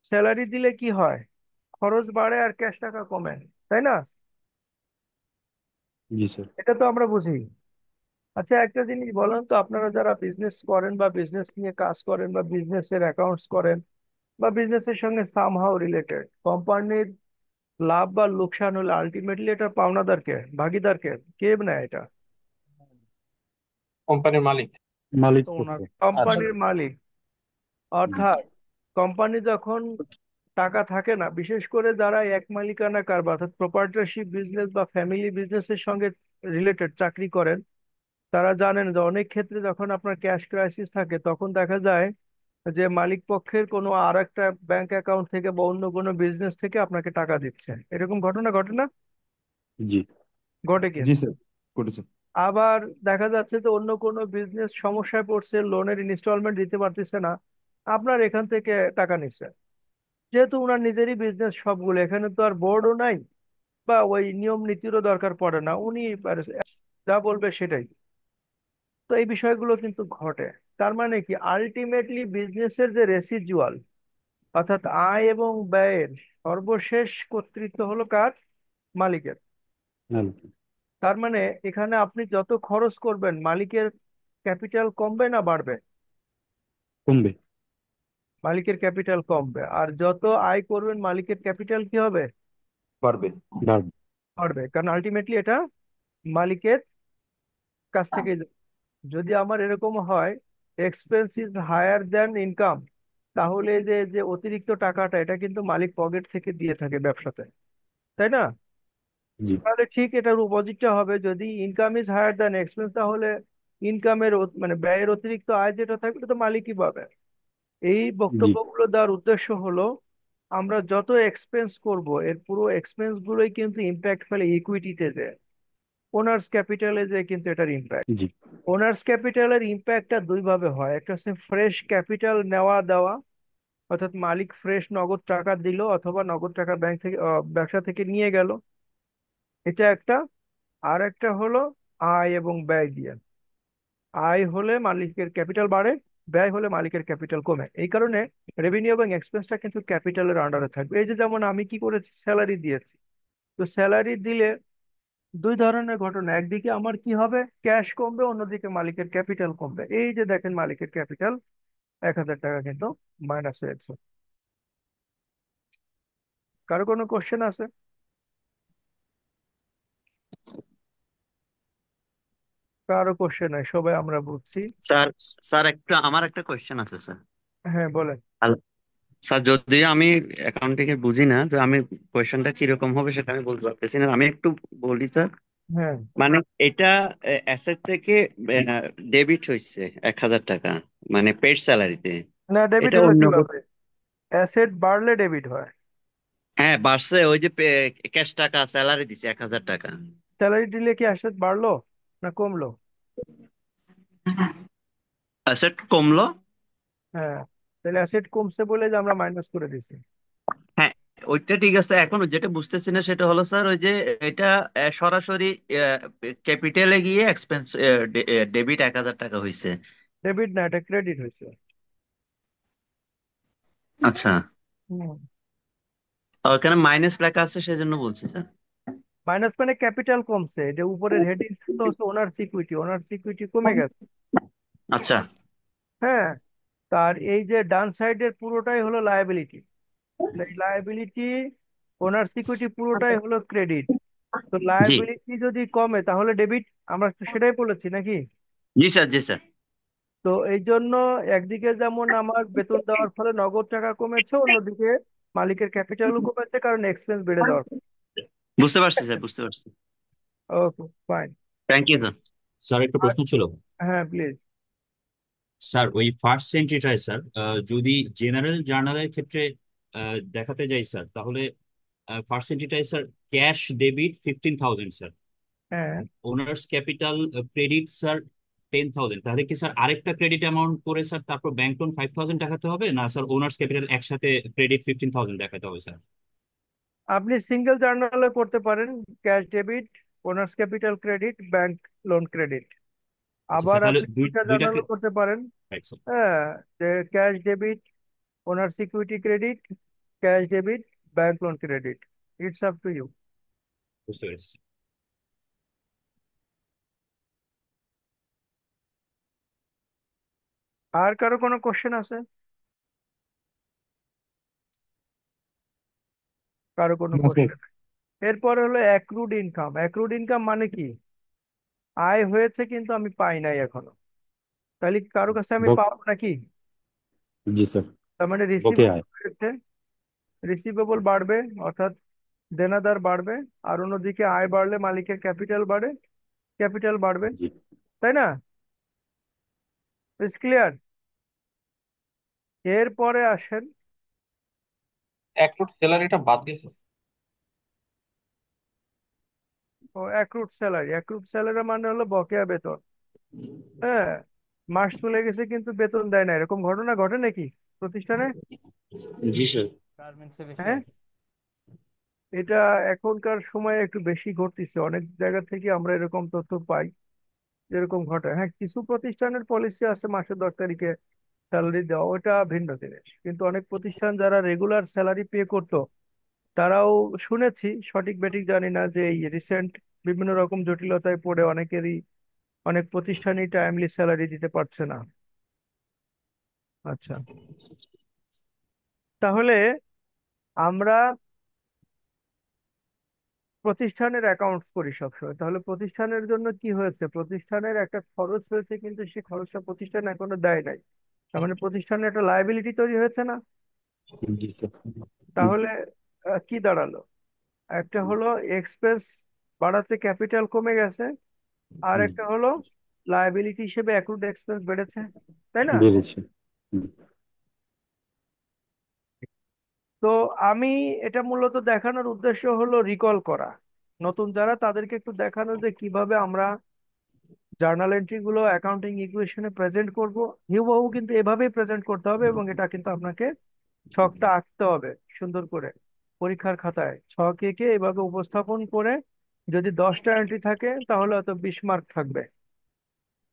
স্যালারি দিলে কি হয়, খরচ বাড়ে আর ক্যাশ টাকা কমে, তাই না? জি স্যার। এটা তো আমরা বুঝি। আচ্ছা, একটা জিনিস বলেন তো, আপনারা যারা বিজনেস করেন বা বিজনেস নিয়ে কাজ করেন বা বিজনেসের অ্যাকাউন্টস করেন বা বিজনেসের সঙ্গে সামহাও রিলেটেড, কোম্পানির লাভ বা লোকসান হলে আলটিমেটলি এটা পাওনাদারকে, ভাগীদারকে, কে নেয় এটা? কোম্পানির মালিক। মালিক তো পক্ষ। ওনার। আচ্ছা। কোম্পানির মালিক। জি অর্থাৎ কোম্পানি যখন টাকা থাকে না, বিশেষ করে যারা এক মালিকানা কারবার অর্থাৎ প্রপার্টনারশিপ বিজনেস বা ফ্যামিলি বিজনেসের সঙ্গে রিলেটেড চাকরি করেন, তারা জানেন যে অনেক ক্ষেত্রে যখন আপনার ক্যাশ ক্রাইসিস থাকে, তখন দেখা যায় যে মালিক পক্ষের কোনো আর একটা ব্যাংক অ্যাকাউন্ট থেকে বা অন্য কোনো বিজনেস থেকে আপনাকে টাকা দিচ্ছে। এরকম ঘটনা ঘটে না? জি ঘটে জি কিন্তু। স্যার, করেছে। আবার দেখা যাচ্ছে যে অন্য কোনো বিজনেস সমস্যায় পড়ছে, লোনের ইনস্টলমেন্ট দিতে পারতেছে না, আপনার এখান থেকে টাকা নিচ্ছে। যেহেতু ওনার নিজেরই বিজনেস সবগুলো, এখানে তো আর বোর্ডও নাই বা ওই নিয়ম নীতিরও দরকার পড়ে না, উনি যা বলবে সেটাই। তো এই বিষয়গুলো কিন্তু ঘটে। তার মানে কি, আলটিমেটলি বিজনেসের যে রেসিজুয়াল, অর্থাৎ আয় এবং ব্যয়ের সর্বশেষ কর্তৃত্ব হলো কার, মালিকের। মালিক। তার মানে এখানে আপনি যত খরচ করবেন, মালিকের ক্যাপিটাল কমবে না বাড়বে? কমবে। মালিকের ক্যাপিটাল কমবে। আর যত আয় করবেন, মালিকের ক্যাপিটাল কি হবে, পারবে। বাড়বে। বাড়বে। কারণ আলটিমেটলি এটা মালিকের কাছ থেকে। যদি আমার এরকম হয়, expense is higher than income, তাহলে যে যে অতিরিক্ত টাকাটা, এটা কিন্তু মালিক পকেট থেকে দিয়ে থাকে ব্যবসাতে, তাই না? জি তাহলে ঠিক এটার অপোজিটটা হবে, যদি income is higher than expense, তাহলে ইনকামের মানে ব্যয়ের অতিরিক্ত আয় যেটা থাকবে এটা তো মালিকই পাবে। এই জি বক্তব্যগুলো দেওয়ার উদ্দেশ্য হলো, আমরা যত এক্সপেন্স করব, এর পুরো এক্সপেন্স গুলোই কিন্তু ইম্প্যাক্ট ফেলে ইকুইটিতে যে ওনার্স ক্যাপিটালে, যে কিন্তু এটার ইম্প্যাক্ট। জি ওনার্স ক্যাপিটালের ইম্প্যাক্টটা দুই ভাবে হয়। একটা হচ্ছে ফ্রেশ ক্যাপিটাল নেওয়া দেওয়া, অর্থাৎ মালিক ফ্রেশ নগদ টাকা দিল অথবা নগদ টাকা ব্যাংক থেকে ব্যবসা থেকে নিয়ে গেল, এটা একটা। আর একটা হলো আয় এবং ব্যয় দিয়ে। আয় হলে মালিকের ক্যাপিটাল বাড়ে, ব্যয় হলে মালিকের ক্যাপিটাল কমে। এই কারণে রেভিনিউ এবং এক্সপেন্সটা কিন্তু ক্যাপিটালের আন্ডারে থাকবে। এই যে যেমন আমি কি করেছি, স্যালারি দিয়েছি। তো স্যালারি দিলে দুই ধরনের ঘটনা, একদিকে আমার কি হবে, ক্যাশ কমবে, অন্যদিকে মালিকের ক্যাপিটাল কমবে। এই যে দেখেন, মালিকের ক্যাপিটাল 1000 টাকা কিন্তু মাইনাস হয়েছে। কারো কোনো কোশ্চেন আছে? কারো কোশ্চেন নাই, সবাই আমরা বুঝছি। স্যার স্যার আমার একটা কোয়েশ্চেন আছে স্যার। হ্যাঁ বলেন। হ্যালো স্যার, যদিও আমি অ্যাকাউন্টিং এর বুঝি না, তো আমি কোয়েশ্চেনটা কিরকম হবে সেটা আমি বলতে পারতেছি না, আমি একটু বলি স্যার। হ্যাঁ, মানে এটা অ্যাসেট থেকে ডেবিট হয়েছে 1,000 টাকা, মানে পেড স্যালারিতে। না ডেবিট এটা হলো অন্য কিভাবে? অ্যাসেট বাড়লে ডেবিট হয়। হ্যাঁ, বাড়ছে, ওই যে ক্যাশ টাকা স্যালারি দিছে 1,000 টাকা। স্যালারি দিলে কি অ্যাসেট বাড়লো না কমলো? অ্যাসেট কমলো। হ্যাঁ, তাহলে অ্যাসেট কমছে বলে যে আমরা মাইনাস করে দিছি। হ্যাঁ, ওইটা ঠিক আছে। এখন যেটা বুঝতেছি না সেটা হলো স্যার, ওই যে এটা সরাসরি ক্যাপিটালে গিয়ে এক্সপেন্স ডেবিট 1,000 টাকা হয়েছে। ডেবিট না, এটা ক্রেডিট হয়েছে। আচ্ছা, হুম। ওখানে মাইনাস লেখা আছে সেজন্য বলছি স্যার। মাইনাস মানে ক্যাপিটাল কমছে, এটা উপরের হেডিং তো হচ্ছে ওনার সিকিউরিটি, ওনার সিকিউরিটি কমে গেছে। আচ্ছা হ্যাঁ, তার এই যে ডান সাইডের পুরোটাই হলো লায়াবিলিটি, লায়াবিলিটি ওনার সিকিউরিটি পুরোটাই হলো ক্রেডিট। তো জি, লায়াবিলিটি যদি কমে তাহলে ডেবিট, আমরা তো সেটাই বলেছি নাকি? জি স্যার, জি স্যার। তো এই জন্য একদিকে যেমন আমার বেতন দেওয়ার ফলে নগদ টাকা কমেছে, অন্যদিকে মালিকের ক্যাপিটালও কমেছে কারণ এক্সপেন্স বেড়ে যাওয়ার। বুঝতে পারছি স্যার, বুঝতে পারছি। Okay fine. Thank you sir. Sir একটা প্রশ্ন ছিল। হ্যাঁ প্লিজ। স্যার ওই ফার্স্ট এন্ট্রিটায় স্যার, যদি জেনারেল জার্নালের ক্ষেত্রে দেখাতে যাই স্যার, তাহলে ফার্স্ট এন্ট্রিটায় স্যার ক্যাশ ডেবিট 15,000 স্যার, হ্যাঁ, ওনার্স ক্যাপিটাল ক্রেডিট স্যার 10,000, তাহলে কি স্যার আরেকটা ক্রেডিট অ্যামাউন্ট করে স্যার তারপর ব্যাংক লোন 5,000 দেখাতে হবে, না স্যার ওনার্স ক্যাপিটাল একসাথে ক্রেডিট 15,000 দেখাতে হবে স্যার? আপনি সিঙ্গেল জার্নালে করতে পারেন, cash debit, owners capital credit, bank loan credit. আচ্ছা আবার স্যার, তাহলে আপনি দুইটা দুইটা জার্নালও করতে পারেন। Right sir. হ্যাঁ, যে cash debit, owner security credit, cash debit, bank loan credit. It's up to you. বুঝতে পেরেছি স্যার। আর কারো কোনো কোশ্চেন আছে? কারো কোনো না স্যার। কোশ্চেন? এরপরে হলো অ্যাক্রুড ইনকাম। অ্যাক্রুড ইনকাম মানে কি? আয় হয়েছে কিন্তু আমি পাই নাই এখনো, তাহলে কারো কাছে আমি বক পাবো নাকি? জি স্যার। তার মানে বকেয়া রিসিভেবল আয়। হয়েছে, রিসিভেবল বাড়বে অর্থাৎ দেনাদার বাড়বে, আর অন্যদিকে আয় বাড়লে মালিকের ক্যাপিটাল বাড়ে, ক্যাপিটাল বাড়বে, জি। তাই না? It's clear. এরপরে আসেন অ্যাক্রুড স্যালারিটা বাদ দিছে। Accrued salary. অ্যাক্রুড স্যালারি মানে হলো বকেয়া বেতন। হ্যাঁ, মাস চলে গেছে কিন্তু বেতন দেয় না, এরকম ঘটনা ঘটে নাকি প্রতিষ্ঠানে? জি স্যার। গার্মেন্টসে বেশি হ্যাঁ, আছে। এটা এখনকার সময়ে একটু বেশি ঘটতেছে, অনেক জায়গা থেকে আমরা এরকম তথ্য পাই যেরকম ঘটে। হ্যাঁ, কিছু প্রতিষ্ঠানের পলিসি আছে মাসের 10 তারিখে স্যালারি দেওয়া, ওটা ভিন্ন জিনিস। কিন্তু অনেক প্রতিষ্ঠান যারা রেগুলার স্যালারি পে করতো, তারাও শুনেছি, সঠিক বেঠিক জানি না, যে এই রিসেন্ট বিভিন্ন রকম জটিলতায় পড়ে অনেকেরই, অনেক প্রতিষ্ঠানই টাইমলি স্যালারি দিতে পারছে না। আচ্ছা, তাহলে আমরা প্রতিষ্ঠানের অ্যাকাউন্টস করি সবসময়, তাহলে প্রতিষ্ঠানের জন্য কি হয়েছে, প্রতিষ্ঠানের একটা খরচ হয়েছে কিন্তু সেই খরচটা প্রতিষ্ঠান এখনো দেয় নাই, তার মানে প্রতিষ্ঠানের একটা লায়াবিলিটি তৈরি হয়েছে না? জি স্যার। তাহলে কি দাঁড়ালো? একটা হলো এক্সপেন্স বাড়াতে ক্যাপিটাল কমে গেছে, আর একটা হলো লায়াবিলিটি হিসেবে অ্যাক্রুড এক্সপেন্স বেড়েছে, তাই না? বেড়েছে। হুম। তো আমি এটা মূলত দেখানোর উদ্দেশ্য হলো রিকল করা, নতুন যারা তাদেরকে একটু দেখানো যে কিভাবে আমরা জার্নাল এন্ট্রি গুলো অ্যাকাউন্টিং ইকুয়েশনে প্রেজেন্ট করব। হুবহু কিন্তু এভাবেই প্রেজেন্ট করতে হবে, এবং এটা কিন্তু আপনাকে ছকটা আঁকতে হবে সুন্দর করে, পরীক্ষার খাতায় ছক এঁকে এভাবে উপস্থাপন করে। যদি 10টা এন্ট্রি থাকে তাহলে হয়তো 20 মার্ক থাকবে।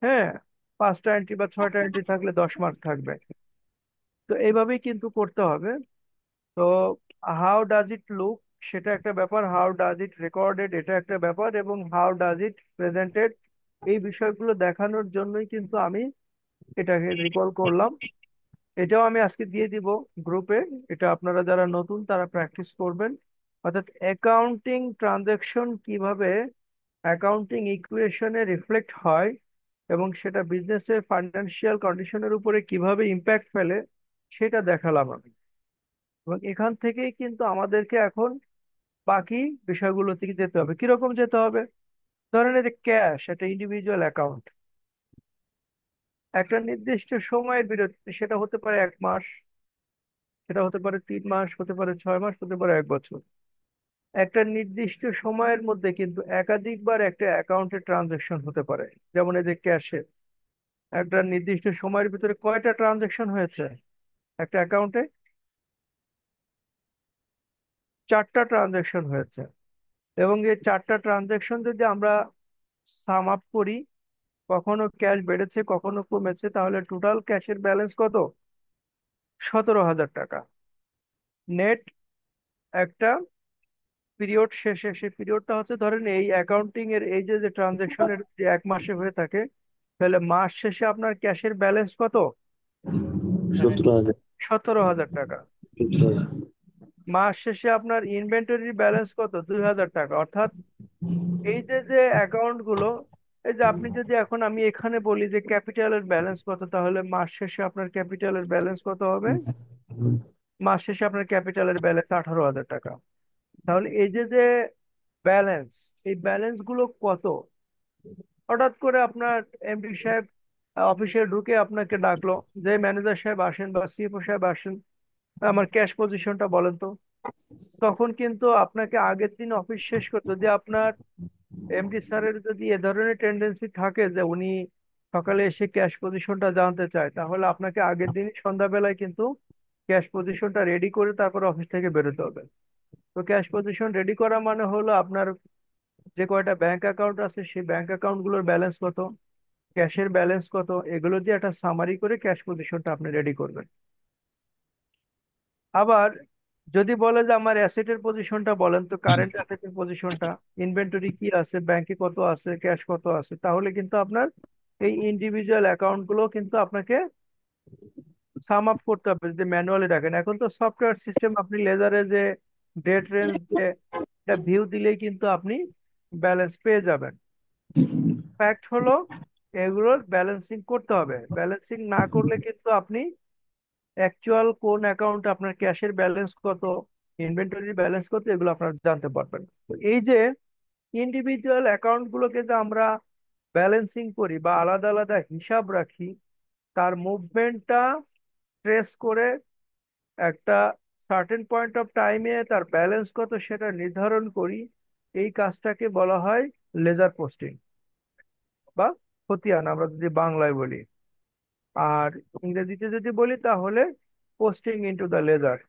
হ্যাঁ, 5টা এন্ট্রি বা 6টা এন্ট্রি থাকলে 10 মার্ক থাকবে। তো এইভাবেই কিন্তু করতে হবে। তো হাউ ডাজ ইট লুক, সেটা একটা ব্যাপার, হাউ ডাজ ইট রেকর্ডেড এটা একটা ব্যাপার, এবং হাউ ডাজ ইট প্রেজেন্টেড, এই বিষয়গুলো দেখানোর জন্যই কিন্তু আমি এটাকে রিকল করলাম। এটাও আমি আজকে দিয়ে দিব গ্রুপে, এটা আপনারা যারা নতুন তারা প্র্যাকটিস করবেন। অর্থাৎ অ্যাকাউন্টিং ট্রানজাকশন কিভাবে অ্যাকাউন্টিং ইকুয়েশনে রিফ্লেক্ট হয় এবং সেটা বিজনেসের ফাইন্যান্সিয়াল কন্ডিশনের উপরে কিভাবে ইম্প্যাক্ট ফেলে সেটা দেখালাম আমি। এবং এখান থেকেই কিন্তু আমাদেরকে এখন বাকি বিষয়গুলো থেকে যেতে হবে। কিরকম যেতে হবে? ধরেন এই যে ক্যাশ, একটা ইন্ডিভিজুয়াল অ্যাকাউন্ট, একটা নির্দিষ্ট সময়ের বিরতি, সেটা হতে পারে 1 মাস, সেটা হতে পারে 3 মাস, হতে পারে 6 মাস, হতে পারে 1 বছর। একটা নির্দিষ্ট সময়ের মধ্যে কিন্তু একাধিকবার একটা অ্যাকাউন্টে ট্রানজেকশন হতে পারে। যেমন এই যে ক্যাশে একটা নির্দিষ্ট সময়ের ভিতরে কয়টা ট্রানজেকশন হয়েছে একটা অ্যাকাউন্টে? 4টা ট্রানজেকশন হয়েছে। এবং এই 4টা ট্রানজেকশন যদি আমরা সাম আপ করি, কখনো ক্যাশ বেড়েছে কখনো কমেছে, তাহলে টোটাল ক্যাশের ব্যালেন্স কত? 17,000 টাকা। নেট একটা পিরিয়ড শেষে, সেই পিরিয়ডটা হচ্ছে ধরেন এই অ্যাকাউন্টিং এর এই যে যে ট্রানজেকশনের যে 1 মাসে হয়ে থাকে, তাহলে মাস শেষে আপনার ক্যাশের ব্যালেন্স কত? 17,000। 17,000 টাকা। মাস শেষে আপনার ইনভেন্টরির ব্যালেন্স কত? 2,000 টাকা। অর্থাৎ এই যে যে অ্যাকাউন্ট গুলো, এই যে আপনি যদি এখন আমি এখানে বলি যে ক্যাপিটালের ব্যালেন্স কত, তাহলে মাস শেষে আপনার ক্যাপিটালের ব্যালেন্স কত হবে? মাস শেষে আপনার ক্যাপিটালের ব্যালেন্স 18,000 টাকা। তাহলে এই যে যে ব্যালেন্স, এই ব্যালেন্স গুলো কত? হঠাৎ করে আপনার এমডি সাহেব অফিসে ঢুকে আপনাকে ডাকলো যে ম্যানেজার সাহেব আসেন বা সিএফও সাহেব আসেন, আমার ক্যাশ পজিশনটা বলেন তো। তখন কিন্তু আপনাকে আগের দিন অফিস শেষ করতে, যদি আপনার এমডি স্যারের যদি এ ধরনের টেন্ডেন্সি থাকে যে উনি সকালে এসে ক্যাশ পজিশনটা জানতে চায়, তাহলে আপনাকে আগের দিন সন্ধ্যাবেলায় কিন্তু ক্যাশ পজিশনটা রেডি করে তারপর অফিস থেকে বেরোতে হবে। তো ক্যাশ পজিশন রেডি করা মানে হলো আপনার যে কয়টা ব্যাংক অ্যাকাউন্ট আছে সেই ব্যাংক অ্যাকাউন্ট গুলোর ব্যালেন্স কত, ক্যাশের ব্যালেন্স কত, এগুলো দিয়ে একটা সামারি করে ক্যাশ পজিশনটা আপনি রেডি করবেন। আবার যদি বলে যে আমার অ্যাসেটের পজিশনটা বলেন, তো কারেন্ট অ্যাসেটের পজিশনটা, ইনভেন্টরি কি আছে, ব্যাংকে কত আছে, ক্যাশ কত আছে, তাহলে কিন্তু আপনার এই ইন্ডিভিজুয়াল অ্যাকাউন্ট গুলো কিন্তু আপনাকে সাম আপ করতে হবে যদি ম্যানুয়ালি রাখেন। এখন তো সফটওয়্যার সিস্টেম, আপনি লেজারে যে ডেট রেঞ্জ দিয়ে এটা ভিউ দিলেই কিন্তু আপনি ব্যালেন্স পেয়ে যাবেন। ফ্যাক্ট হলো এগুলোর ব্যালেন্সিং করতে হবে। ব্যালেন্সিং না করলে কিন্তু আপনি অ্যাকচুয়াল কোন অ্যাকাউন্টে আপনার ক্যাশের ব্যালেন্স কত, ইনভেন্টরির ব্যালেন্স কত, এগুলো আপনারা জানতে পারবেন। তো এই যে ইন্ডিভিজুয়াল অ্যাকাউন্ট গুলোকে যে আমরা ব্যালেন্সিং করি বা আলাদা আলাদা হিসাব রাখি, তার মুভমেন্টটা ট্রেস করে একটা সার্টেন পয়েন্ট অফ টাইমে তার ব্যালেন্স কত সেটা নির্ধারণ করি, এই কাজটাকে বলা হয় লেজার পোস্টিং বা খতিয়ান, আমরা যদি বাংলায় বলি। আর ইংরেজিতে যদি বলি তাহলে পোস্টিং ইনটু দ্য লেজার।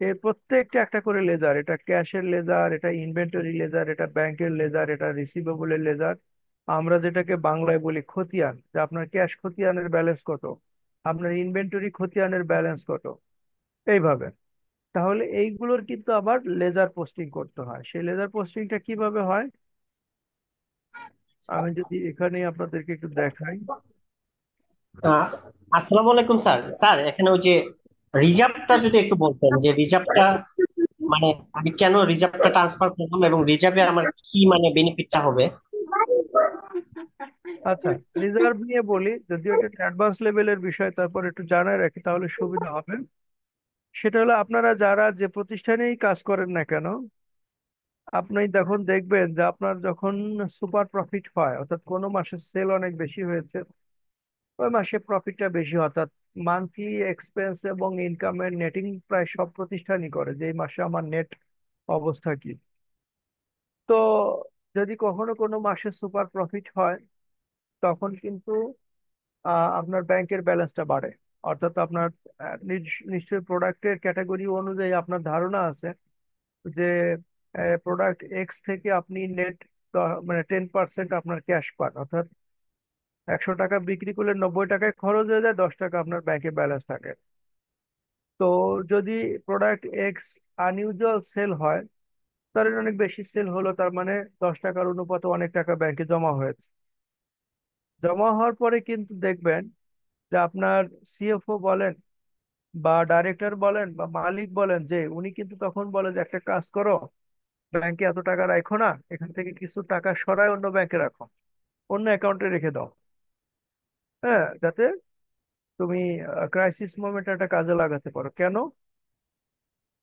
এর প্রত্যেকটা একটা করে লেজার, এটা ক্যাশের লেজার, এটা ইনভেন্টরি লেজার, এটা ব্যাংকের লেজার, এটা রিসিভেবলের লেজার। আমরা যেটাকে বাংলায় বলি খতিয়ান, যে আপনার ক্যাশ খতিয়ানের ব্যালেন্স কত, আপনার ইনভেন্টরি খতিয়ানের ব্যালেন্স কত, এইভাবে। তাহলে এইগুলোর কিন্তু আবার লেজার পোস্টিং করতে হয়। সেই লেজার পোস্টিংটা কিভাবে হয় আমি যদি এখানে আপনাদেরকে একটু দেখাই। আহ, আসসালামু আলাইকুম স্যার। স্যার এখানে ওই যে রিজার্ভটা যদি একটু বলতেন, যে রিজার্ভটা মানে আমি কেন রিজার্ভটা ট্রান্সফার করলাম এবং রিজার্ভে আমার কি মানে বেনিফিটটা হবে। আচ্ছা, রিজার্ভ নিয়ে বলি, যদিও এটা অ্যাডভান্স লেভেলের বিষয়, তারপর একটু জানাই রাখি তাহলে সুবিধা হবে। সেটা হলো আপনারা যারা যে প্রতিষ্ঠানেই কাজ করেন না কেন, আপনি তখন দেখবেন যে আপনার যখন সুপার প্রফিট হয়, অর্থাৎ কোনো মাসে সেল অনেক বেশি হয়েছে, ওই মাসে প্রফিটটা বেশি হয়। অর্থাৎ মান্থলি এক্সপেন্স এবং ইনকামের নেটিং প্রায় সব প্রতিষ্ঠানই করে যে এই মাসে আমার নেট অবস্থা কি। তো যদি কখনো কোনো মাসে সুপার প্রফিট হয়, তখন কিন্তু আপনার ব্যাংকের ব্যালেন্সটা বাড়ে। অর্থাৎ আপনার নিশ্চয়ই প্রোডাক্টের ক্যাটাগরি অনুযায়ী আপনার ধারণা আছে যে প্রোডাক্ট এক্স থেকে আপনি নেট মানে 10% আপনার ক্যাশ পান। অর্থাৎ 100 টাকা বিক্রি করলে 90 টাকায় খরচ হয়ে যায়, 10 টাকা আপনার ব্যাংকে ব্যালেন্স থাকে। তো যদি প্রোডাক্ট এক্স আনইউজুয়াল সেল হয়, তার অনেক বেশি সেল হলো, তার মানে 10 টাকার অনুপাতে অনেক টাকা ব্যাংকে জমা হয়েছে। জমা হওয়ার পরে কিন্তু দেখবেন যে আপনার সিএফও বলেন বা ডাইরেক্টর বলেন বা মালিক বলেন, যে উনি কিন্তু তখন বলে যে একটা কাজ করো, ব্যাংকে এত টাকা রাখো না, এখান থেকে কিছু টাকা সরায় অন্য ব্যাংকে রাখো, অন্য অ্যাকাউন্টে রেখে দাও। হ্যাঁ, যাতে তুমি ক্রাইসিস মোমেন্টে একটা কাজে লাগাতে পারো। কেন?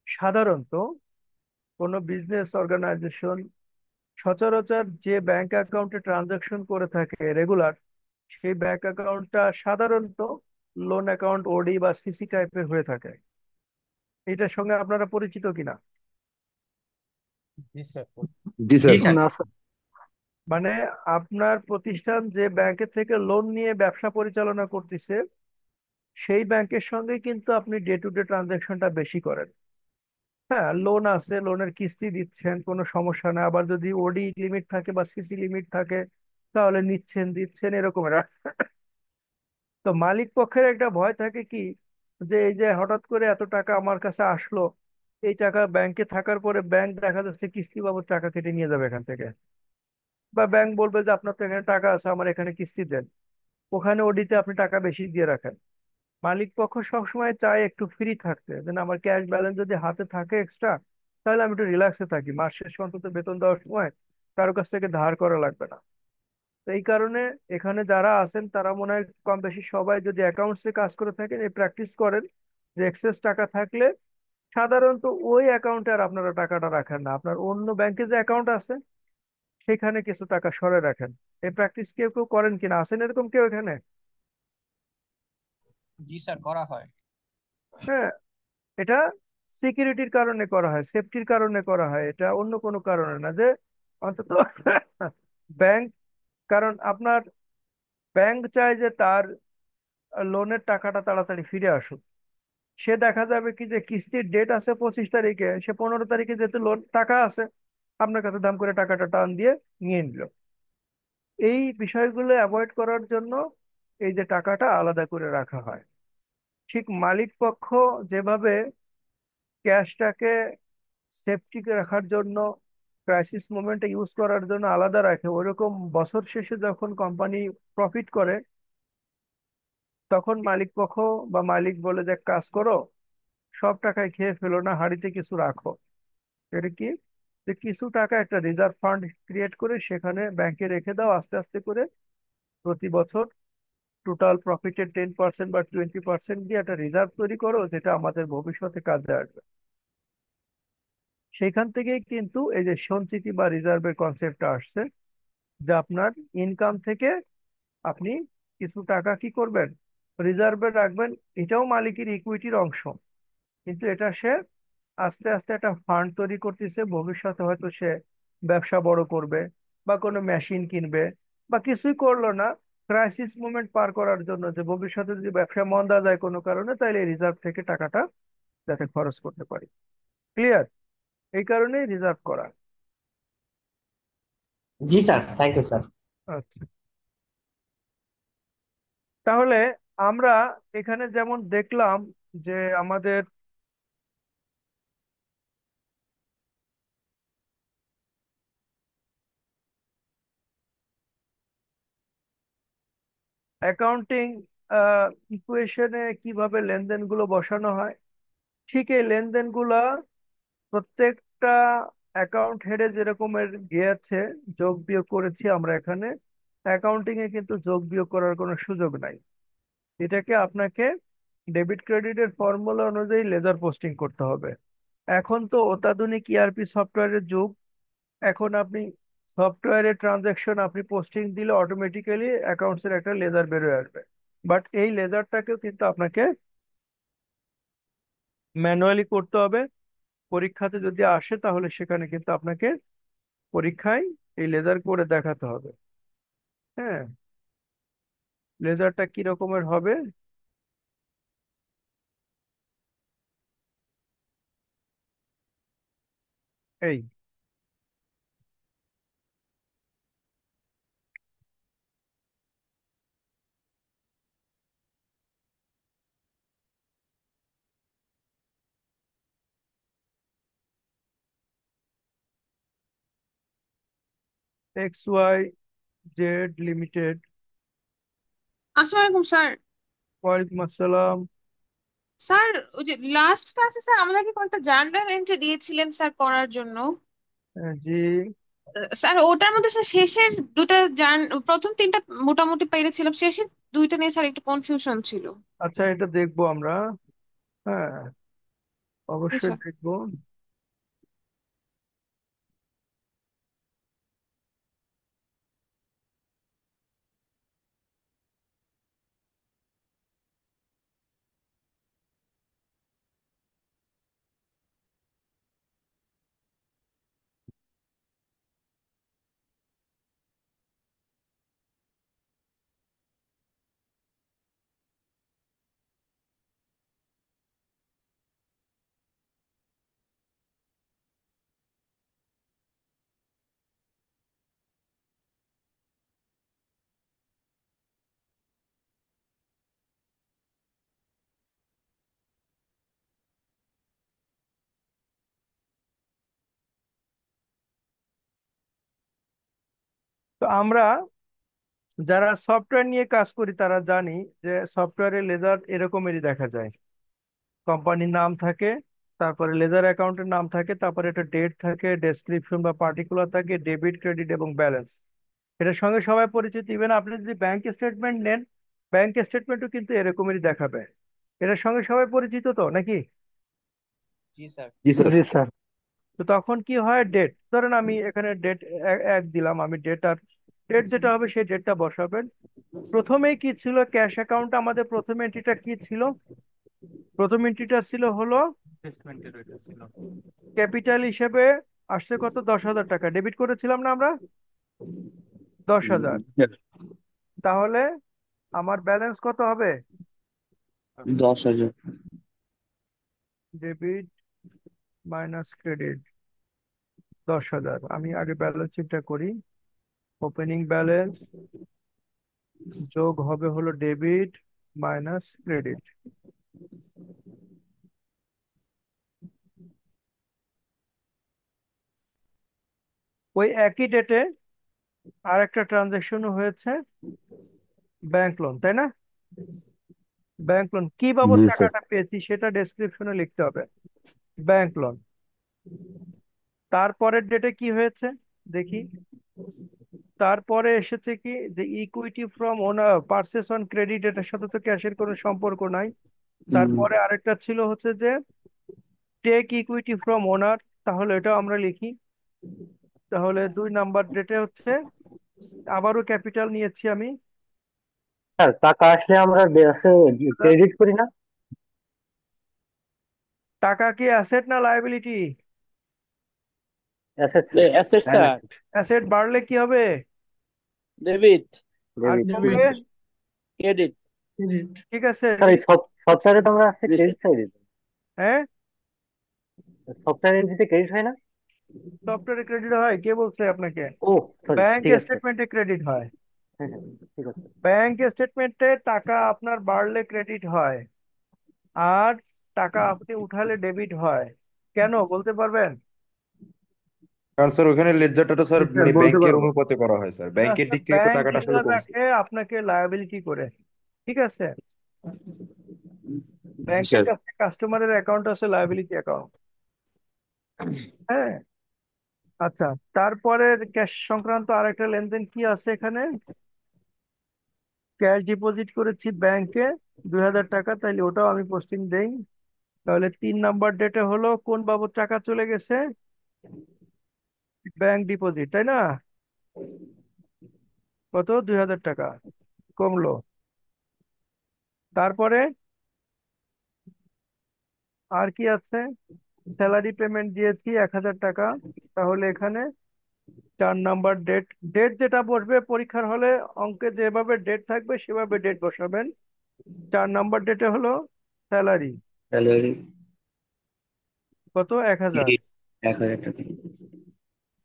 সাধারণত কোনো বিজনেস অর্গানাইজেশন সচরাচর যে ব্যাংক অ্যাকাউন্টে ট্রানজাকশন করে থাকে রেগুলার, সেই ব্যাংক অ্যাকাউন্টটা সাধারণত লোন অ্যাকাউন্ট, ওডি বা সিসি টাইপের হয়ে থাকে। এটার সঙ্গে আপনারা পরিচিত কিনা? জি স্যার। জি জি স্যার। স্যার। না স্যার। মানে আপনার প্রতিষ্ঠান যে ব্যাংকের থেকে লোন নিয়ে ব্যবসা পরিচালনা করতেছে, সেই ব্যাংকের সঙ্গে কিন্তু আপনি ডে টু ডে ট্রানজাকশনটা বেশি করেন। হ্যাঁ, লোন আছে, লোনের কিস্তি দিচ্ছেন, কোনো সমস্যা না। আবার যদি ওডি লিমিট থাকে বা সিসি লিমিট থাকে, তাহলে নিচ্ছেন দিচ্ছেন এরকমের। তো মালিক পক্ষের একটা ভয় থাকে কি, যে এই যে হঠাৎ করে এত টাকা আমার কাছে আসলো, এই টাকা ব্যাংকে থাকার পরে ব্যাংক দেখা যাচ্ছে কিস্তি বাবদ টাকা কেটে নিয়ে যাবে এখান থেকে। বা ব্যাংক বলবে যে আপনার তো এখানে টাকা আছে, আমার এখানে কিস্তি দেন। ওখানে ওডিতে আপনি টাকা বেশি দিয়ে রাখেন। মালিক পক্ষ সবসময় চায় একটু ফ্রি থাকতে, যেন আমার ক্যাশ ব্যালেন্স যদি হাতে থাকে এক্সট্রা, তাহলে আমি একটু রিল্যাক্সে থাকি, মাস শেষে অন্তত বেতন দেওয়ার সময় কারো কাছ থেকে ধার করা লাগবে না। তো এই কারণে এখানে যারা আছেন তারা মনে হয় কম বেশি সবাই যদি অ্যাকাউন্টসে কাজ করে থাকেন, এই প্র্যাকটিস করেন যে এক্সেস টাকা থাকলে সাধারণত ওই অ্যাকাউন্টে আর আপনারা টাকাটা রাখেন না, আপনার অন্য ব্যাংকে যে অ্যাকাউন্ট আছে সেখানে কিছু টাকা সরে রাখেন। এই প্র্যাকটিস কেউ কেউ করেন কিনা? আছেন এরকম কেউ এখানে? জি স্যার, করা হয়। হ্যাঁ, এটা সিকিউরিটির কারণে করা হয়, সেফটির কারণে করা হয়, এটা অন্য কোনো কারণে না। যে অন্তত ব্যাংক, কারণ আপনার ব্যাংক চায় যে তার লোনের টাকাটা তাড়াতাড়ি ফিরে আসুক। সে দেখা যাবে কি যে কিস্তির ডেট আছে 25 তারিখে, সে 15 তারিখে যেহেতু লোন টাকা আছে, আপনার কাছে দাম করে টাকাটা টান দিয়ে নিয়ে নিল। এই বিষয়গুলো অ্যাভয়েড করার জন্য এই যে টাকাটা আলাদা করে রাখা হয়। ঠিক মালিক পক্ষ যেভাবে ক্যাশটাকে সেফটি রাখার জন্য, ক্রাইসিস মোমেন্টে ইউজ করার জন্য আলাদা রাখে, ওইরকম বছর শেষে যখন কোম্পানি প্রফিট করে, তখন মালিক পক্ষ বা মালিক বলে যে কাজ করো, সব টাকায় খেয়ে ফেলো না, হাঁড়িতে কিছু রাখো। এটা কি, যে কিছু টাকা একটা রিজার্ভ ফান্ড ক্রিয়েট করে সেখানে ব্যাংকে রেখে দাও, আস্তে আস্তে করে প্রতি বছর টোটাল প্রফিটের 10% বা 20% দিয়ে একটা রিজার্ভ তৈরি করো, যেটা আমাদের ভবিষ্যতে কাজে আসবে। সেইখান থেকেই কিন্তু এই যে সঞ্চিতি বা রিজার্ভের কনসেপ্টটা আসছে, যে আপনার ইনকাম থেকে আপনি কিছু টাকা কি করবেন, রিজার্ভে রাখবেন। এটাও মালিকের ইকুইটির অংশ, কিন্তু এটা সে আস্তে আস্তে একটা ফান্ড তৈরি করতেছে। ভবিষ্যতে হয়তো সে ব্যবসা বড় করবে, বা কোনো মেশিন কিনবে, বা কিছুই করলো না, ক্রাইসিস মোমেন্ট পার করার জন্য, যে ভবিষ্যতে যদি ব্যবসা মন্দা যায় কোনো কারণে, তাহলে রিজার্ভ থেকে টাকাটা যাতে খরচ করতে পারি। ক্লিয়ার? এই কারণেই রিজার্ভ করা। জি স্যার, থ্যাংক ইউ স্যার। আচ্ছা, তাহলে আমরা এখানে যেমন দেখলাম যে আমাদের অ্যাকাউন্টিং ইকুয়েশনে কিভাবে লেনদেনগুলো বসানো হয়, ঠিক এই লেনদেনগুলা প্রত্যেকটা অ্যাকাউন্ট হেডে যেরকমের গিয়েছে, যোগ বিয়োগ করেছি আমরা এখানে, অ্যাকাউন্টিং এ কিন্তু যোগ বিয়োগ করার কোনো সুযোগ নাই। এটাকে আপনাকে ডেবিট ক্রেডিটের ফর্মুলা অনুযায়ী লেজার পোস্টিং করতে হবে। এখন তো অত্যাধুনিক ইআরপি সফটওয়্যারের যুগ। এখন আপনি সফটওয়্যারের ট্রানজাকশন আপনি পোস্টিং দিলে অটোমেটিক্যালি অ্যাকাউন্টসের একটা লেজার বেরোয় আসবে। বাট এই লেজারটাকেও কিন্তু আপনাকে ম্যানুয়ালি করতে হবে। পরীক্ষাতে যদি আসে তাহলে সেখানে কিন্তু আপনাকে পরীক্ষায় এই লেজার করে দেখাতে হবে। হ্যাঁ, লেজারটা কি রকমের হবে? এই XYZ লিমিটেড। আসসালামু আলাইকুম স্যার। ওয়ালাইকুম আসসালাম। স্যার, ওই যে লাস্ট ক্লাসে স্যার আমাদেরকে কয়েকটা জার্নাল এন্ট্রি দিয়েছিলেন স্যার করার জন্য। জি। স্যার ওটার মধ্যে স্যার শেষের দুটা প্রথম তিনটা মোটামুটি পেরেছিলাম, শেষের দুইটা নিয়ে স্যার একটু কনফিউশন ছিল। আচ্ছা, এটা দেখবো আমরা। হ্যাঁ, জি অবশ্যই স্যার। দেখবো। তো আমরা যারা সফটওয়্যার নিয়ে কাজ করি তারা জানি যে সফটওয়্যারে লেজার এরকমেরই দেখা যায়। কোম্পানির নাম থাকে, তারপরে লেজার অ্যাকাউন্টের নাম থাকে, তারপরে একটা ডেট থাকে, ডেসক্রিপশন বা পার্টিকুলার থাকে, ডেবিট ক্রেডিট এবং ব্যালেন্স। এটার সঙ্গে সবাই পরিচিত। ইভেন আপনি যদি ব্যাংক স্টেটমেন্ট নেন, ব্যাংক স্টেটমেন্টও কিন্তু এরকমেরই দেখাবে। এটার সঙ্গে সবাই পরিচিত তো নাকি? জি স্যার। জি স্যার। জি স্যার। তো তখন কি হয়, ডেট ধরেন আমি এখানে ডেট এক দিলাম, আমি ডেট আর ডেট যেটা হবে সেই ডেটটা বসাবেন। প্রথমেই কি ছিল ক্যাশ অ্যাকাউন্ট, আমাদের প্রথম এন্ট্রিটা কি ছিল? প্রথম এন্ট্রিটা ছিল হলো ইনভেস্টমেন্টের ওইটা ছিল। ক্যাপিটাল হিসেবে আসছে কত, 10,000 টাকা ডেবিট করেছিলাম না আমরা? 10,000। তাহলে আমার ব্যালেন্স কত হবে? 10,000। Debit minus credit 10,000। আমি আগে ব্যালেন্স শিটটা করি। ওপেনিং ব্যালেন্স যোগ হবে হলো ডেবিট মাইনাস ক্রেডিট। ওই একই ডেটে আর একটা ট্রানজাকশনও হয়েছে, ব্যাংক লোন, তাই না? ব্যাংক লোন কি বাবদ জি স্যার। টাকাটা পেয়েছি সেটা ডেসক্রিপশনে লিখতে হবে, ব্যাংক লোন। তারপরের ডেটে কি হয়েছে দেখি। তারপরে এসেছে কি যে equity from owner purchase on credit, এটার সাথে তো ক্যাশের কোনো সম্পর্ক নাই। তারপরে আরেকটা ছিল হচ্ছে যে টেক ইকুইটি ফ্রম ওনার, তাহলে এটাও আমরা লিখি। তাহলে 2 নাম্বার ডেটে হচ্ছে আবারও ক্যাপিটাল নিয়েছি আমি। স্যার টাকা আসলে আমরা ক্রেডিট করি না? টাকা কি অ্যাসেট না liability? Asset asset sir. Asset বাড়লে কি হবে? ডেবিট। আর ডেবিট। কমলে ক্রেডিট। ঠিক আছে। স্যার এই সফটওয়্যারে তো আমরা আছে ক্রেডিট সাইডে, হ্যাঁ, সফটওয়্যার এন্ট্রিতে ক্রেডিট হয় না? সফটওয়্যারে ক্রেডিট হয়, কে বলছে আপনাকে? ও সরি, ব্যাংক ঠিক আছে স্যার। স্টেটমেন্টে ক্রেডিট হয়। হ্যাঁ হ্যাঁ, ঠিক আছে। ব্যাংক স্টেটমেন্টে টাকা আপনার বাড়লে ক্রেডিট হয়, আর টাকা আপনি উঠালে ডেবিট হয়। কেন বলতে পারবেন? কারণ স্যার ওখানে লেটজারটা স্যার জি স্যার, মানে বলতে ব্যাংকের পারবো। অনুপাতে করা হয় স্যার, ব্যাংকের দিক থেকে তো ব্যাংক টাকাটা আসলে রিজার্ভ কমছে। রাখে আপনাকে লায়াবিলিটি করে, ঠিক আছে? জি ব্যাংকের স্যার। কাছে কাস্টমারের অ্যাকাউন্ট আছে লায়াবিলিটি অ্যাকাউন্ট। হ্যাঁ, আচ্ছা। তারপরে ক্যাশ সংক্রান্ত আরেকটা লেনদেন কি আছে এখানে? ক্যাশ ডিপোজিট করেছি ব্যাংকে 2,000 টাকা, তাইলে ওটাও আমি পোস্টিং দেই। তাহলে 3 নাম্বার ডেটে হলো কোন বাবদ টাকা চলে গেছে? ব্যাংক ডিপোজিট, তাই না? কত, 2,000 টাকা কমলো। তারপরে আর কি আছে? স্যালারি পেমেন্ট দিয়েছি 1,000 টাকা। তাহলে এখানে 4 নাম্বার ডেট, ডেট যেটা বসবে পরীক্ষার হলে অঙ্কে যেভাবে ডেট থাকবে সেভাবে ডেট বসাবেন। 4 নাম্বার ডেটে হলো স্যালারি স্যালারি কত, 1,000। 1,000 টাকা।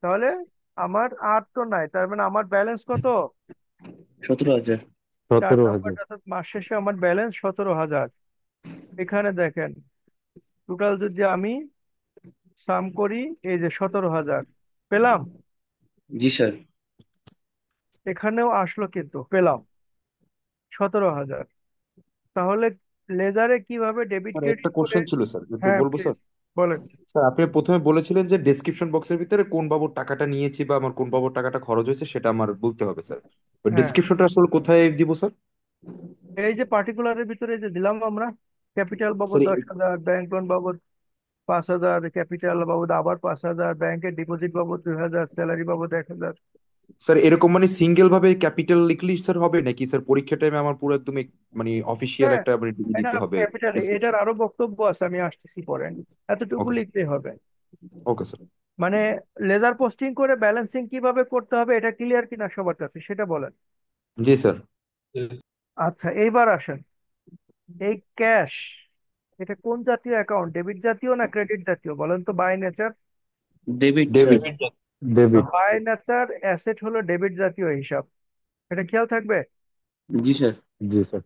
তাহলে আমার আর তো নাই, তার মানে আমার ব্যালেন্স কত? 17,000। চার 17,000। নাম্বার অর্থাৎ মাস শেষে আমার ব্যালেন্স 17,000। এখানে দেখেন, টোটাল যদি আমি সাম করি, এই যে 17,000 পেলাম। জি স্যার। এখানেও আসলো, কিন্তু পেলাম 17,000। তাহলে লেজারে কিভাবে ডেবিট স্যার একটা ক্রেডিট করে? কোশ্চেন ছিল স্যার, একটু হ্যাঁ বলবো প্লিজ স্যার। বলেন। স্যার আপনি প্রথমে বলেছিলেন যে ডেসক্রিপশন বক্সের ভিতরে কোন বাবদ টাকাটা নিয়েছি বা আমার কোন বাবদ টাকাটা খরচ হয়েছে সেটা আমার বলতে হবে স্যার। ওই হ্যাঁ, ডেসক্রিপশনটা আসলে কোথায় দিব স্যার? এই যে পার্টিকুলারের ভিতরে যে দিলাম আমরা, ক্যাপিটাল বাবদ স্যার 10,000, ব্যাংক লোন বাবদ 5,000, ক্যাপিটাল বাবদ আবার 5,000, ব্যাংকের ডিপোজিট বাবদ 2,000, স্যালারি বাবদ 1,000। স্যার এরকম মানে সিঙ্গেল ভাবে ক্যাপিটাল লিখলেই স্যার হবে নাকি স্যার পরীক্ষা টাইমে আমার পুরো একদম মানে অফিসিয়াল হ্যাঁ, একটা মানে এটা দিতে হবে ক্যাপিটাল, এটার প্রেসক্রিপশন? আরো বক্তব্য আছে, আমি আসতেছি পরে। এতটুকু ওকে স্যার। লিখতেই হবে। Okay sir. মানে লেজার পোস্টিং করে ব্যালেন্সিং কিভাবে করতে হবে এটা ক্লিয়ার কিনা সবার কাছে সেটা বলেন। জি স্যার। আচ্ছা, এইবার আসেন, এই ক্যাশ এটা কোন জাতীয় অ্যাকাউন্ট, ডেবিট জাতীয় না ক্রেডিট জাতীয় বলেন তো by nature? Debit sir. Debit. Debit. By nature asset হলো ডেবিট জাতীয় হিসাব, এটা খেয়াল থাকবে। জি স্যার। জি স্যার।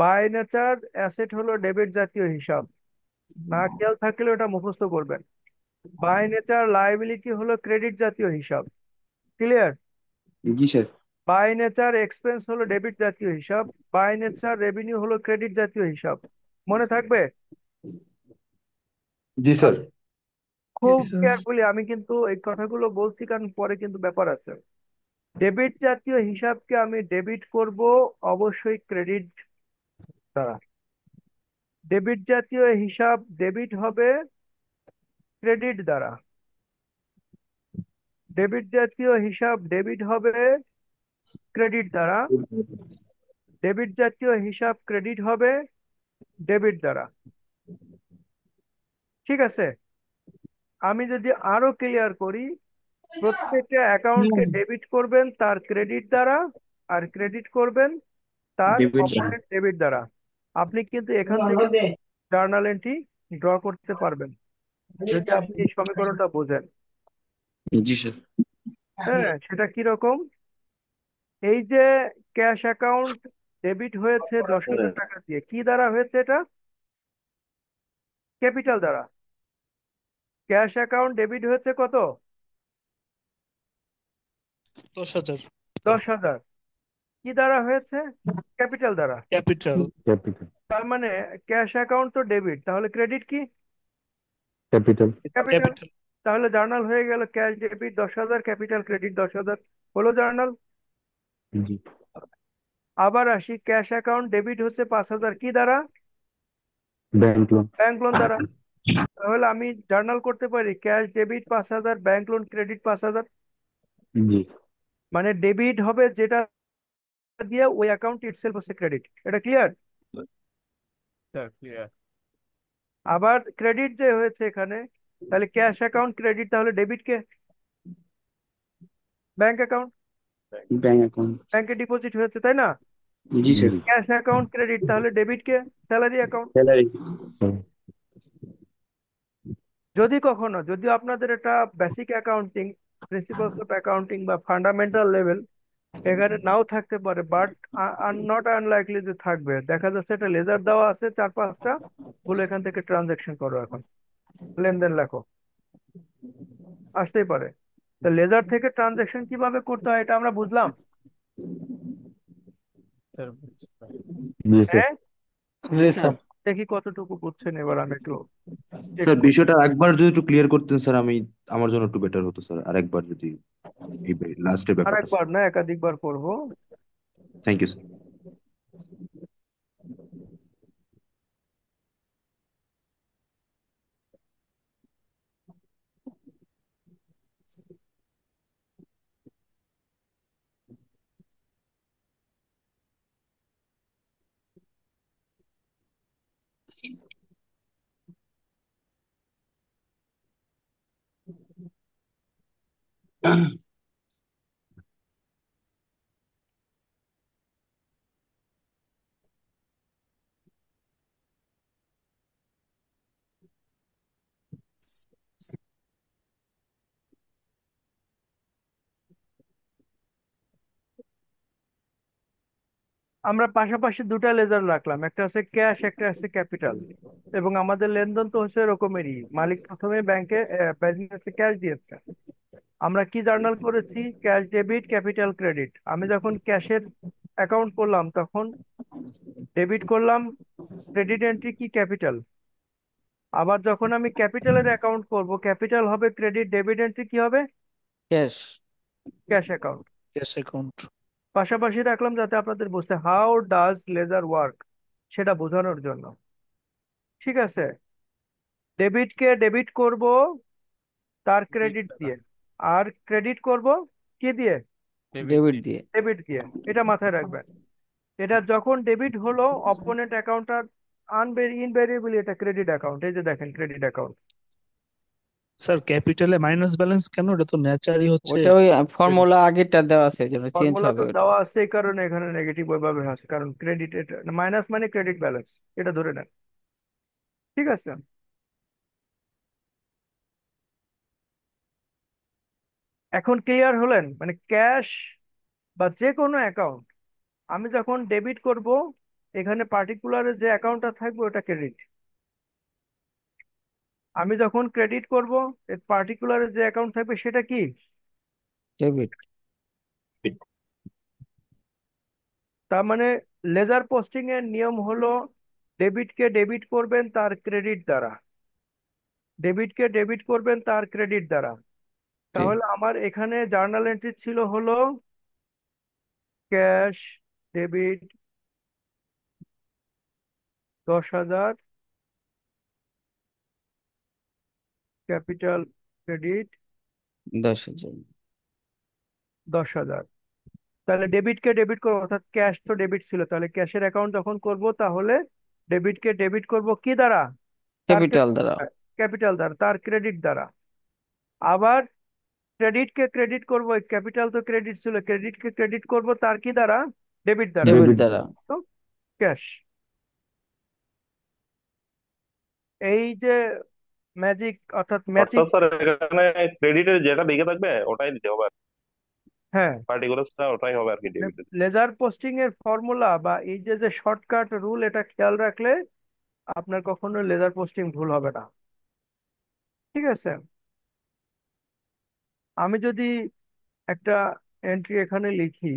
বাই নেচার অ্যাসেট হলো ডেবিট জাতীয় হিসাব, না খেয়াল থাকলে ওটা মুখস্থ করবেন। বাই নেচার লায়াবিলিটি হলো ক্রেডিট জাতীয় হিসাব, ক্লিয়ার। জি স্যার। বাই নেচার এক্সপেন্স হলো ডেবিট জাতীয় হিসাব, বাই নেচার রেভিনিউ হলো ক্রেডিট জাতীয় হিসাব, মনে থাকবে। জি স্যার। খুব কেয়ারফুলি আমি কিন্তু এই কথাগুলো বলছি কারণ পরে কিন্তু ব্যাপার আছে। ডেবিট জাতীয় হিসাবকে আমি ডেবিট করব অবশ্যই ক্রেডিট দ্বারা, ডেবিট জাতীয় হিসাব ডেবিট হবে ক্রেডিট দ্বারা, ডেবিট জাতীয় হিসাব ডেবিট হবে ক্রেডিট দ্বারা, ডেবিট জাতীয় হিসাব ক্রেডিট হবে ডেবিট দ্বারা। ঠিক আছে, আমি যদি আরো ক্লিয়ার করি, প্রত্যেকটা অ্যাকাউন্টকে ডেবিট করবেন তার ক্রেডিট দ্বারা, আর ক্রেডিট করবেন তার ডেবিট স্যার। অপোনেন্ট ডেবিট দ্বারা। আপনি কিন্তু এখান থেকে জার্নাল এন্ট্রি ড্র করতে পারবেন যদি আপনি এই সমীকরণটা বোঝেন। জি স্যার। হ্যাঁ, সেটা কিরকম, এই যে ক্যাশ অ্যাকাউন্ট ডেবিট হয়েছে 10,000 টাকা দিয়ে, কি দ্বারা হয়েছে এটা? ক্যাপিটাল দ্বারা। ক্যাশ অ্যাকাউন্ট ডেবিট হয়েছে কত? 10,000 10,000। কি দ্বারা হয়েছে? ক্যাপিটাল দ্বারা। ক্যাপিটাল। ক্যাপিটাল। তার মানে ক্যাশ অ্যাকাউন্ট তো ডেবিট, তাহলে ক্রেডিট কি? ক্যাপিটাল। ক্যাপিটাল। তাহলে জার্নাল হয়ে গেল ক্যাশ ডেবিট 10,000, ক্যাপিটাল ক্রেডিট 10,000, হলো জার্নাল। জি। আবার আসি, ক্যাশ অ্যাকাউন্ট ডেবিট হচ্ছে 5,000, কি দ্বারা? Bank loan. ব্যাংক লোন দ্বারা। তাহলে আমি জার্নাল করতে পারি cash debit 5,000, bank loan credit 5,000। জি। মানে ডেবিট হবে যেটা দিয়ে ওই অ্যাকাউন্ট ইটসেলফ হচ্ছে ক্রেডিট, এটা ক্লিয়ার? ক্লিয়ার। আবার ক্রেডিট যে হয়েছে এখানে, তাহলে ক্যাশ অ্যাকাউন্ট ক্রেডিট, তাহলে ডেবিট কে? Bank account, bank account. ব্যাংকে ডিপোজিট হয়েছে তাই না? জি স্যার। ক্যাশ অ্যাকাউন্ট ক্রেডিট, তাহলে ডেবিট কে? Salary account. স্যালারি। যদি কখনো, যদি আপনাদের এটা basic accounting, principles of accounting বা ফান্ডামেন্টাল লেভেল এখানে নাও থাকতে পারে, বাট নট আনলাইকলি যে থাকবে, দেখা যাচ্ছে এটা লেজার দেওয়া আছে 4-5টা, বলে এখান থেকে ট্রানজেকশন করো, এখন লেনদেন লেখো, আসতেই পারে। তো লেজার থেকে ট্রানজেকশন কিভাবে করতে হয় এটা আমরা বুঝলাম। জি স্যার। হ্যাঁ, জি স্যার। দেখি কতটুকু বুঝছেন, এবার আমি একটু চেক স্যার করি। বিষয়টা একবার যদি একটু ক্লিয়ার করতেন স্যার আমার জন্য একটু বেটার হতো স্যার, আরেকবার যদি এই লাস্টের ব্যাপারটা আরেকবার স্যার। না, একাধিকবার করব। Thank you sir. আমরা পাশাপাশি দুটা লেজার রাখলাম, একটা আছে ক্যাশ, একটা আছে ক্যাপিটাল, এবং আমাদের লেনদেন তো হচ্ছে এরকমেরই, মালিক প্রথমে ব্যাংকে বিজনেসে ক্যাশ দিয়েছে। আমরা কি জার্নাল করেছি? Cash debit, capital credit. আমি যখন ক্যাশের অ্যাকাউন্ট করলাম তখন ডেবিট করলাম, ক্রেডিট এন্ট্রি কি? ক্যাপিটাল। আবার যখন আমি ক্যাপিটালের অ্যাকাউন্ট করব, ক্যাপিটাল হবে ক্রেডিট, ডেবিট এন্ট্রি কি হবে? Cash. Cash account. Cash account. পাশাপাশি রাখলাম যাতে আপনাদের বুঝতে হাউ ডাজ লেজার ওয়ার্ক সেটা বোঝানোর জন্য। ঠিক আছে, ডেবিটকে ডেবিট করব তার ক্রেডিট দিয়ে, আর ক্রেডিট করব কি দিয়ে? ডেবিট দিয়ে। ডেবিট দিয়ে। এটা মাথায় রাখবেন। এটা যখন ডেবিট হলো অপোনেন্ট অ্যাকাউন্টটা ইনভেরিয়েবলি এটা ক্রেডিট অ্যাকাউন্ট, এই যে দেখেন ক্রেডিট অ্যাকাউন্ট। স্যার ক্যাপিটালে মাইনাস ব্যালেন্স কেন? এটা তো ন্যাচারই হচ্ছে ওটা ওই credit। ফর্মুলা আগেরটা দেওয়া আছে, যেন চেঞ্জ ফর্মুলা হবে তো ওটা। দেওয়া আছে, এই কারণে এখানে নেগেটিভ ওইভাবে আছে, কারণ ক্রেডিট মাইনাস মানে ক্রেডিট ব্যালেন্স, এটা ধরে নেন। ঠিক আছে, এখন ক্লিয়ার হলেন? মানে ক্যাশ বা যে কোনো অ্যাকাউন্ট আমি যখন ডেবিট করব, এখানে পার্টিকুলার যে অ্যাকাউন্টটা থাকবে ওটা ক্রেডিট। আমি যখন ক্রেডিট করব, পার্টিকুলার যে অ্যাকাউন্ট থাকবে সেটা কি? ডেবিট। তার মানে লেজার পোস্টিং এর নিয়ম হলো ডেবিটকে ডেবিট করবেন তার ক্রেডিট দ্বারা, ডেবিটকে ডেবিট করবেন তার ক্রেডিট দ্বারা। তাহলে আমার এখানে জার্নাল এন্ট্রি ছিল হলো ক্যাশ ডেবিট 10,000, ক্যাপিটাল ক্রেডিট 10,000। 10,000। তাহলে ডেবিটকে ডেবিট করবো, অর্থাৎ ক্যাশ তো ডেবিট ছিল, তাহলে ক্যাশের অ্যাকাউন্ট যখন করব তাহলে ডেবিটকে ডেবিট করব কি দ্বারা? তার ক্যাপিটাল দ্বারা। ক্যাপিটাল দ্বারা, তার ক্রেডিট দ্বারা। আবার ক্রেডিটকে ক্রেডিট করব, ক্যাপিটাল তো ক্রেডিট ছিল, ক্রেডিটকে ক্রেডিট করব তার কি দ্বারা? ডেবিট দ্বারা। ডেবিট দ্বারা। তো ক্যাশ। এই যে ম্যাজিক অর্থাৎ ম্যাচিং। অর্থাৎ স্যার এখানে ক্রেডিটের যেটা দিকে থাকবে ওটাই দিতে হবে, হ্যাঁ, পার্টিকুলারটা ওটাই হবে আর কি ডেবিটের। লেজার পোস্টিং এর ফর্মুলা বা এই যে যে শর্টকাট রুল, এটা খেয়াল রাখলে আপনার কখনো লেজার পোস্টিং ভুল হবে না। ঠিক আছে, আমি যদি একটা এন্ট্রি এখানে লিখি,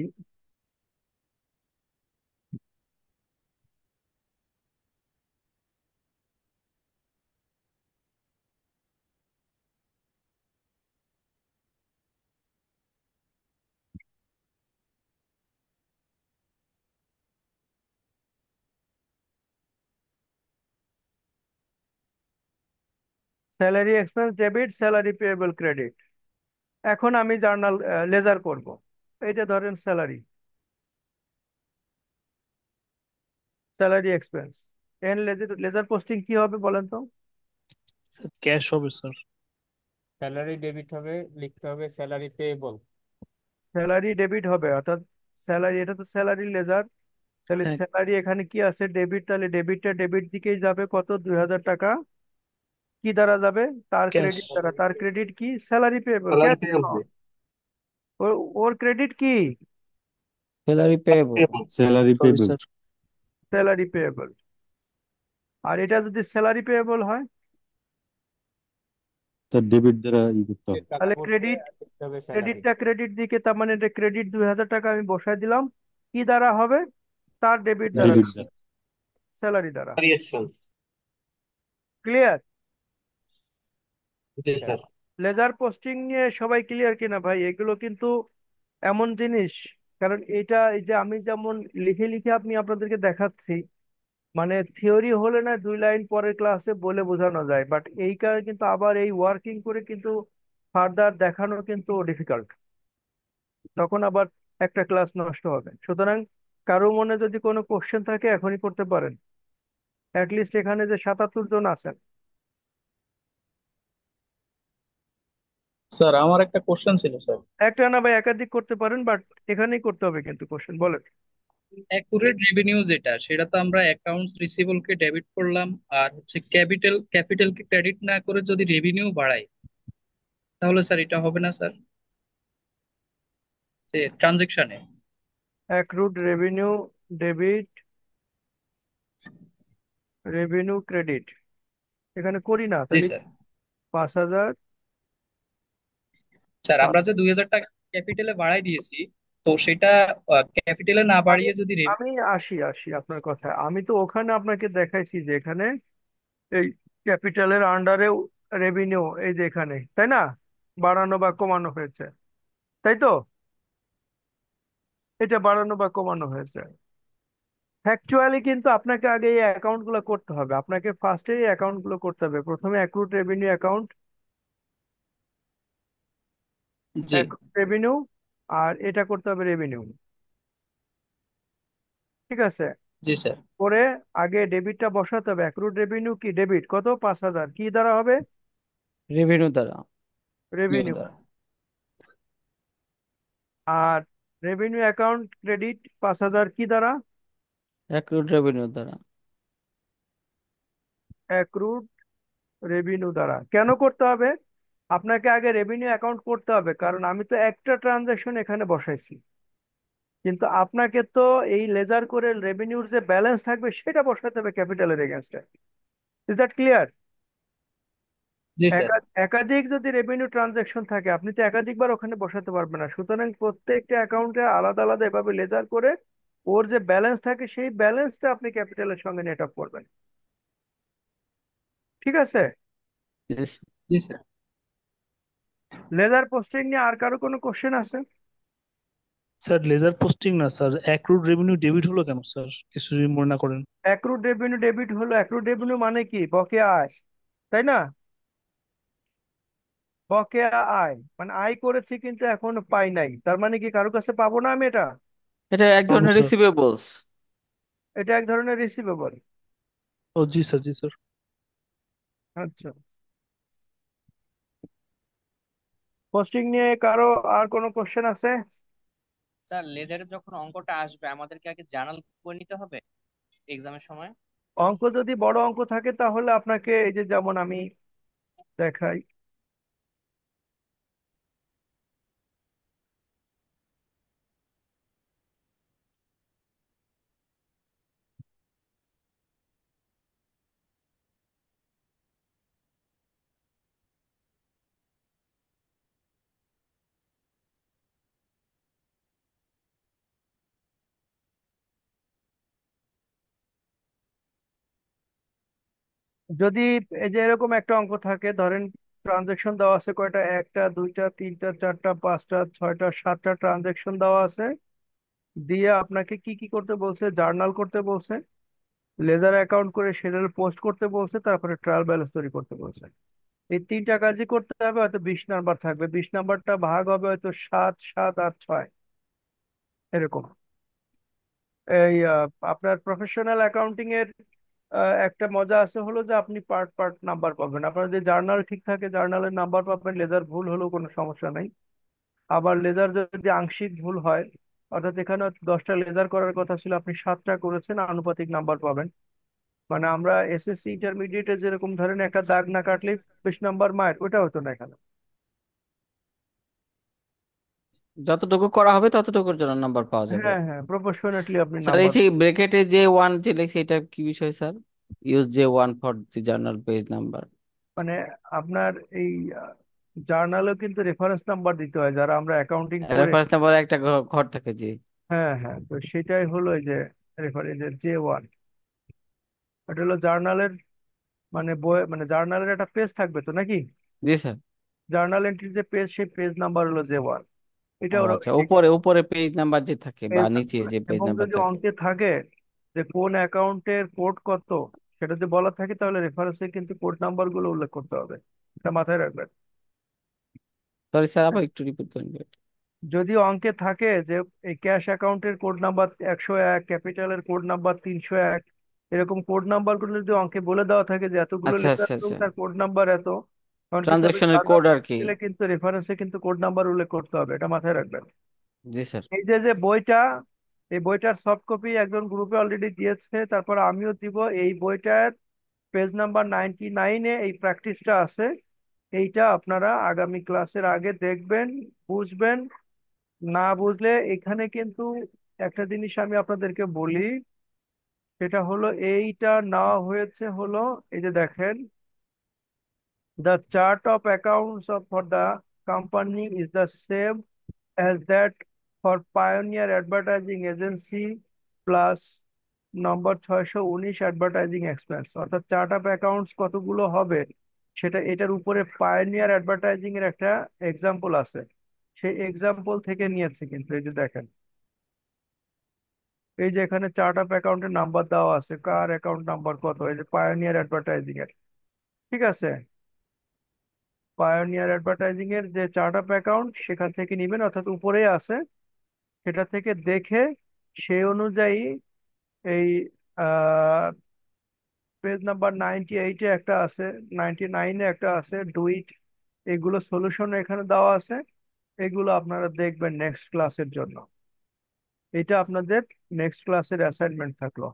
salary expense debit, salary payable credit. এখন আমি জার্নাল লেজার করব, এইটা ধরেন salary, salary expense. In ledger posting কি হবে বলেন তো? ক্যাশ হবে স্যার। স্যালারি ডেবিট হবে, লিখতে হবে স্যালারি পেয়েবল। স্যালারি ডেবিট হবে, অর্থাৎ স্যালারি, এটা তো স্যালারি লেজার, তাহলে হ্যাঁ, স্যালারি এখানে কি আছে? ডেবিট, তাহলে ডেবিটটা ডেবিট দিকেই যাবে, কত? 2,000 টাকা কি দ্বারা যাবে? তার ক্যাশ। ক্রেডিট দ্বারা। তার ক্রেডিট কি? Salary payable, salary cash. Payable. ওর ওর ক্রেডিট কি? Salary payable. Salary sorry payable. Sir. Salary payable. আর এটা যদি স্যালারি পেয়েবল হয় স্যার ডেবিট দ্বারা করতে হবে। টাকা তাহলে বলতে ক্রেডিট, আর লিখতে হবে স্যালারি। ক্রেডিটটা ক্রেডিট দিকে, তার মানে এটা ক্রেডিট 2,000 টাকা আমি বসাই দিলাম, কি দ্বারা হবে? তার ডেবিট দ্বারা, ডেবিট দ্বারা। স্যালারি দ্বারা। Salary expense. ক্লিয়ার? জি স্যার। লেজার পোস্টিং নিয়ে সবাই ক্লিয়ার কিনা ভাই? এগুলো কিন্তু এমন জিনিস, কারণ এটা এই যে আমি যেমন লিখে লিখে আপনি আপনাদেরকে দেখাচ্ছি, মানে থিওরি হলে না 2 লাইন পরের ক্লাসে বলে বোঝানো যায়, বাট এই কারণে কিন্তু আবার এই ওয়ার্কিং করে কিন্তু ফার্দার দেখানো কিন্তু ডিফিকাল্ট, তখন আবার একটা ক্লাস নষ্ট হবে। সুতরাং কারো মনে যদি কোনো কোশ্চেন থাকে এখনই করতে পারেন, অ্যাটলিস্ট এখানে যে 77 জন আছেন। স্যার আমার একটা কোশ্চেন ছিল স্যার। একটা না ভাই, একাধিক করতে পারেন, বাট এখানেই করতে হবে কিন্তু। কোশ্চেন বলেন। অ্যাকুরেট রেভিনিউ যেটা, সেটা তো আমরা অ্যাকাউন্টস রিসিভেবল কে ডেবিট করলাম, আর হচ্ছে ক্যাপিটালকে ক্রেডিট না করে যদি রেভিনিউ বাড়াই, তাহলে স্যার এটা হবে না স্যার, যে ট্রানজেকশনে? Accrued revenue debit, revenue credit এখানে করি না, জি তাহলে স্যার। 5,000। স্যার আমরা যে 2,000 টাকা ক্যাপিটালে বাড়াই দিয়েছি, তো সেটা ক্যাপিটালে না আমি বাড়িয়ে যদি আমি আসি আসি আপনার কথা, আমি তো ওখানে আপনাকে দেখাইছি যে এখানে এই ক্যাপিটালের আন্ডারেও রেভিনিউ, এই যে এখানে, তাই না? বাড়ানো বা কমানো হয়েছে, তাই তো? এটা বাড়ানো বা কমানো হয়েছে। ফ্যাকচুয়ালি কিন্তু আপনাকে আগে এই অ্যাকাউন্ট গুলো করতে হবে, আপনাকে ফার্স্টে এই অ্যাকাউন্ট গুলো করতে হবে। প্রথমে অ্যাক্রুড রেভিনিউ অ্যাকাউন্ট, জি রেভিনিউ, আর এটা করতে হবে রেভিনিউ। ঠিক আছে, জি স্যার। করে আগে ডেবিটটা বসাতে হবে। অ্যাক্রুড রেভিনিউ কি ডেবিট কত, 5,000, কি দ্বারা হবে, রেভিনিউ দ্বারা। রেভিনিউ। আর রেভিনিউ অ্যাকাউন্ট ক্রেডিট 5,000 কি দ্বারা, অ্যাক্রুড রেভিনিউ দ্বারা। অ্যাক্রুড রেভিনিউ দ্বারা। কেন করতে হবে, আপনাকে আগে রেভিনিউ অ্যাকাউন্ট করতে হবে, কারণ আমি তো একটা ট্রানজাকশন এখানে বসাইছি, কিন্তু আপনাকে তো এই লেজার করে রেভিনিউর যে ব্যালেন্স থাকবে সেটা বসাতে হবে ক্যাপিটালের এগেনস্টে। Is that clear? জি স্যার। একাধিক যদি রেভিনিউ ট্রানজাকশন থাকে আপনি তো একাধিকবার ওখানে বসাতে পারবেন না, সুতরাং প্রত্যেকটা অ্যাকাউন্টে আলাদা আলাদা এভাবে লেজার করে ওর যে ব্যালেন্স থাকে সেই ব্যালেন্সটা আপনি ক্যাপিটালের সঙ্গে নেট আপ করবেন। ঠিক আছে, জি স্যার। লেজার পোস্টিং নিয়ে আর কারো কোনো কোশ্চেন আছে? স্যার লেজার পোস্টিং না স্যার, অ্যাক্রুড রেভিনিউ ডেবিট হলো কেন স্যার, কিছু যদি মনে না করেন। অ্যাক্রুড রেভিনিউ ডেবিট হলো, অ্যাক্রুড রেভিনিউ মানে কি, বকেয়া আয়, তাই না? বকেয়া আয় মানে আয় করেছি কিন্তু এখনো পাই নাই, তার মানে কি কারো কাছে পাবো না আমি এটা? এটা এক পাবো ধরনের স্যার। রিসিভেবলস। এটা এক ধরনের রিসিভেবল। ও জি স্যার, জি স্যার। আচ্ছা, পোস্টিং নিয়ে কারো আর কোনো কোশ্চেন আছে? স্যার লেজারে যখন অঙ্কটা আসবে আমাদেরকে আগে জার্নাল করে নিতে হবে এক্সামের সময়। অঙ্ক যদি বড় অঙ্ক থাকে তাহলে আপনাকে এই যে যেমন আমি দেখাই, যদি এই যে এরকম একটা অঙ্ক থাকে, ধরেন ট্রানজেকশন দেওয়া আছে কয়টা, একটা দুইটা তিনটা চারটা পাঁচটা ছয়টা সাতটা ট্রানজেকশন দেওয়া আছে, দিয়ে আপনাকে কি কি করতে বলছে, জার্নাল করতে বলছে, লেজার অ্যাকাউন্ট করে সিরিয়াল পোস্ট করতে বলছে, তারপরে ট্রায়াল ব্যালেন্স তৈরি করতে বলছে। এই তিনটা কাজই করতে হবে। হয়তো 20 নাম্বার থাকবে, 20 নাম্বারটা ভাগ হবে হয়তো 7, 7 আর 6 এরকম। এই আপনার প্রফেশনাল অ্যাকাউন্টিং এর একটা মজা আছে হলো যে আপনি পার্ট পার্ট নাম্বার পাবেন। আপনার যদি জার্নাল ঠিক থাকে জার্নালের নাম্বার পাবেন, লেজার ভুল হলেও কোনো সমস্যা নাই। আবার লেজার যদি আংশিক ভুল হয়, অর্থাৎ এখানে 10টা লেজার করার কথা ছিল আপনি 7টা করেছেন, আনুপাতিক নাম্বার পাবেন। মানে আমরা এসএসসি ইন্টারমিডিয়েটে যেরকম ধরেন একটা দাগ না কাটলে 20 নাম্বার মায়ের, ওটা হতো না এখানে। যতটুকু করা হবে ততটুকুর জন্য নাম্বার পাওয়া যাবে। হ্যাঁ হ্যাঁ, প্রপোর্শনেটলি আপনি স্যার এই নাম্বার। যে ব্রেকেটে যে ওয়ান যে লিখছে এটা কি বিষয় স্যার? ইউজ যে one for the journal page number. মানে আপনার এই জার্নালেও কিন্তু রেফারেন্স নাম্বার দিতে হয় যারা আমরা অ্যাকাউন্টিং করে। রেফারেন্স নাম্বার একটা ঘর থাকে যে। হ্যাঁ হ্যাঁ, তো সেটাই হলো এই যে রেফারেন্সের J1। এটা হলো জার্নালের মানে বই, মানে জার্নালের একটা পেজ থাকবে তো নাকি, জি স্যার। জার্নাল এন্ট্রির যে পেজ সেই পেজ নাম্বার হলো J1। এটা ও ওরা আচ্ছা, উপরে উপরে পেজ নাম্বার যে থাকে বা পেজ নিচে নাম্বার, যে পেজ এবং নাম্বার যদি থাকে। অঙ্কে থাকে যে কোন অ্যাকাউন্টের কোড কত সেটা যদি বলা থাকে তাহলে রেফারেন্সে কিন্তু কোড নাম্বার গুলো উল্লেখ করতে হবে, এটা মাথায় রাখবেন। সরি স্যার, আবার একটু রিপিট করেন। যদি অঙ্কে থাকে যে এই ক্যাশ অ্যাকাউন্টের কোড নাম্বার 101, ক্যাপিটালের কোড নাম্বার 301, এরকম কোড নাম্বার গুলো যদি অঙ্কে বলে দেওয়া থাকে যে এতগুলো আচ্ছা লেটার আচ্ছা এবং আচ্ছা, তার কোড নাম্বার এত, কারণ কি তবে ট্রানজাকশনের জার্নাল কোড আর কি। দিলে কিন্তু রেফারেন্সে কিন্তু কোড নাম্বার উল্লেখ করতে হবে, এটা মাথায় রাখবেন। জি স্যার। এই যে যে বইটা, এই বইটার সফট কপি একজন গ্রুপে অলরেডি দিয়েছে, তারপর আমিও দিব। এই বইটার পেজ নাম্বার 99-এ এই প্র্যাকটিসটা আছে। এইটা আপনারা আগামী ক্লাসের আগে দেখবেন, বুঝবেন। না বুঝলে এখানে কিন্তু একটা জিনিস আমি আপনাদেরকে বলি, সেটা হলো এইটা নেওয়া হয়েছে হলো এই যে দেখেন, the chart of accounts of for the company is the same as that for pioneer advertising agency plus number 619 advertising expense. অর্থাৎ চার্ট অফ অ্যাকাউন্টস কতগুলো হবে সেটা এটার উপরে পায়োনিয়ার অ্যাডভার্টাইজিং এর একটা এক্সাম্পল আছে, সেই এক্সাম্পল থেকে নিয়েছে কিন্তু। এই যে দেখেন এই যে এখানে চার্ট অফ অ্যাকাউন্টের নাম্বার দেওয়া আছে, কার অ্যাকাউন্ট নাম্বার কত, এই যে পায়োনিয়ার অ্যাডভার্টাইজিং এর, ঠিক আছে, পায়োনিয়ার অ্যাডভার্টাইজিং এর যে চার্ট অফ অ্যাকাউন্ট সেখান থেকে নিবেন, অর্থাৎ উপরেই আছে, সেটা থেকে দেখে সেই অনুযায়ী এই পেজ নাম্বার 98-এ একটা আছে, 99-এ একটা আছে, ডুইট, এগুলো সলিউশন এখানে দেওয়া আছে, এগুলো আপনারা দেখবেন নেক্সট ক্লাসের জন্য। এটা আপনাদের নেক্সট ক্লাসের অ্যাসাইনমেন্ট থাকলো।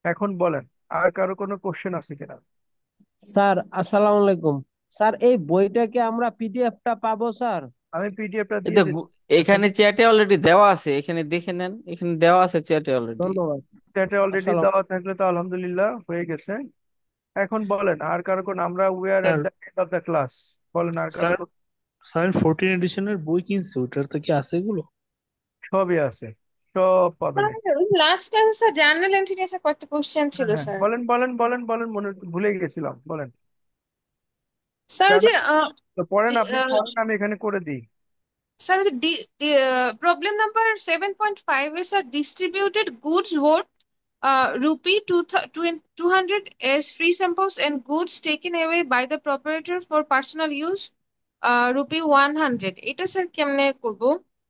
এখন বলেন, আর কারো কোনো কোশ্চেন আছে কিনা? স্যার আসসালামু আলাইকুম। স্যার এই বইটা কি আমরা পিডিএফটা পাবো স্যার? আমি পিডিএফটা এই দিয়ে তো দিচ্ছি। এখানে চ্যাটে অলরেডি দেওয়া আছে, এখানে দেখে নেন, এখানে দেওয়া আছে চ্যাটে অলরেডি। ধন্যবাদ। চ্যাটে অলরেডি আসসালাম দেওয়া থাকলে তো আলহামদুলিল্লাহ হয়ে গেছে। এখন বলেন আর কারো কোনো, আমরা we are at sir the end of the class, বলেন আর কারো স্যার কোনো? স্যার 14 এডিশনের বই কিনছে, ওটাতে কি আছে এগুলো? সবই আছে, সব পাবেন। লাস্ট ক্লাসে স্যার জার্নাল এন্ট্রি নিয়ে স্যার কয়েকটা কোশ্চেন হ্যাঁ ছিল হ্যাঁ, স্যার। বলেন বলেন বলেন বলেন, মনে ভুলে গেছিলাম, বলেন। স্যার ওই জানা যে তো পড়েন, আপনি পড়েন, আমি এখানে করে দিই। স্যার ওই যে প্রবলেম নাম্বার 7.5 এর sir distributed goods worth rupee 200 as free samples and goods taken away by the proprietor for personal use rupee 100, এটা স্যার কেমনে করব,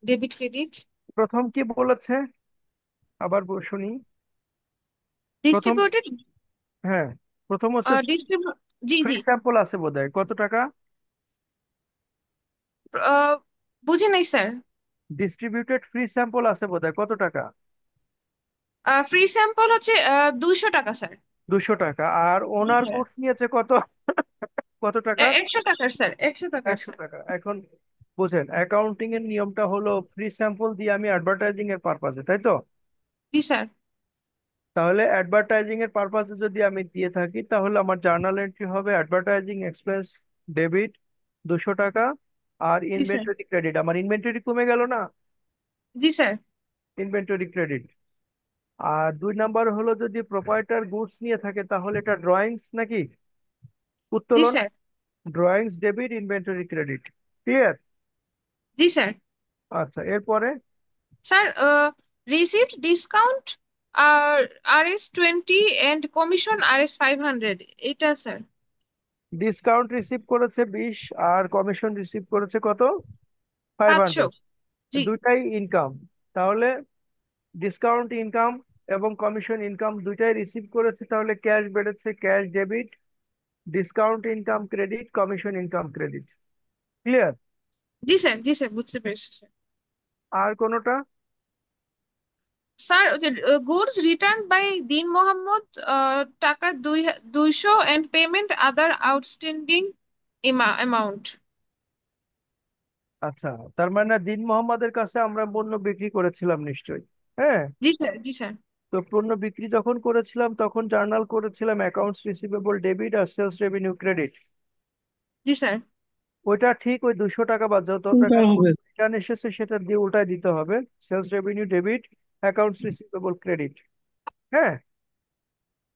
ডেবিট ক্রেডিট? প্রথম কি বলেছে আবার শুনি। প্রথম, ডিস্ট্রিবিউটেড হ্যাঁ, প্রথম হচ্ছে জি ফ্রি জি স্যাম্পল আছে বোধহয়, কত টাকা? বুঝি নাই স্যার। ডিস্ট্রিবিউটেড ফ্রি স্যাম্পল আছে বোধহয়, কত টাকা? ফ্রি স্যাম্পল হচ্ছে 200 টাকা স্যার। 200 টাকা। আর ওনার কোর্স নিয়েছে কত? কত টাকা? 100 টাকার স্যার, 100 টাকার 100 স্যার। টাকা। এখন বুঝেন, অ্যাকাউন্টিং এর নিয়মটা হলো ফ্রি স্যাম্পল দিয়ে আমি অ্যাডভার্টাইজিং এর পারপাসে, তাই তো? জি স্যার। তাহলে অ্যাডভার্টাইজিং এর পারপাসে যদি আমি দিয়ে থাকি, তাহলে আমার জার্নাল এন্ট্রি হবে অ্যাডভার্টাইজিং এক্সপেন্স ডেবিট 200 টাকা, আর জি স্যার। ইনভেন্টরি ক্রেডিট, আমার ইনভেন্টরি কমে গেল না, জি স্যার। Inventory credit. আর 2 নাম্বার হলো যদি প্রোপাইটার গুডস নিয়ে থাকে তাহলে এটা ড্রয়িংস নাকি জি উত্তোলন, sir. Drawings debit, inventory credit, clear? জি স্যার। আচ্ছা, এরপরে স্যার রিসিপ্ট ডিসকাউন্ট আর RS 20 এন্ড কমিশন RS 500, এটা স্যার। ডিসকাউন্ট রিসিভ করেছে 20, আর কমিশন রিসিভ করেছে কত? 500। 500। জি দুইটাই ইনকাম, তাহলে ডিসকাউন্ট ইনকাম এবং কমিশন ইনকাম দুইটাই রিসিভ করেছে, তাহলে ক্যাশ বেড়েছে, cash debit, discount income credit, commission income credit, clear? জি স্যার। জি স্যার, বুঝতে পেরেছি স্যার। আর কোনোটা? স্যার ওই যে গুডস রিটার্ন বাই দিন মোহাম্মদ, টাকা 200 and payment other outstanding amount. আচ্ছা, তার মানে দিন মোহাম্মদের কাছে আমরা পণ্য বিক্রি করেছিলাম নিশ্চয়ই, হ্যাঁ? জি স্যার। জি স্যার। তো পণ্য বিক্রি যখন করেছিলাম তখন জার্নাল করেছিলাম অ্যাকাউন্টস রিসিভেবল ডেবিট আর সেলস রেভিনিউ ক্রেডিট। জি স্যার। ওইটা ঠিক, ওই 200 টাকা বা যত টাকা রিটার্ন এসেছে সেটা দিয়ে উল্টায় দিতে হবে, sales revenue debit, accounts receivable credit, হ্যাঁ?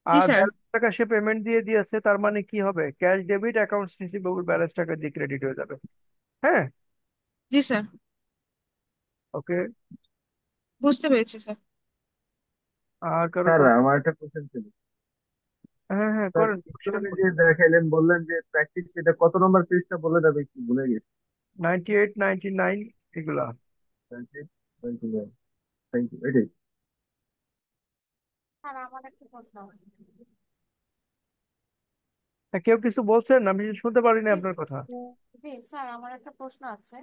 জি আর স্যার। ব্যালেন্স টাকা সে পেমেন্ট দিয়ে দিয়েছে, তার মানে কি হবে, cash debit, accounts receivable, balance টাকা দিয়ে ক্রেডিট হয়ে যাবে, হ্যাঁ? জি স্যার, ওকে। বুঝতে পেরেছি স্যার। আর কারো স্যার কোনো? আমার একটা কোশ্চেন ছিল। হ্যাঁ হ্যাঁ, স্যার করেন, কোশ্চেন চিত্রনে যে করেন। দেখাইলেন বললেন যে প্র্যাকটিস, এটা কত নম্বর পেজটা বলে যাবে, একটু ভুলে গেছি। 98, 99 এগুলা। থ্যাংক ইউ, থ্যাংক ইউ, এটাই। স্যার আমার একটা প্রশ্ন আছে। কেউ কিছু বলছেন? আমি শুনতে পারিনি জি আপনার কথা। জি স্যার আমার একটা প্রশ্ন আছে।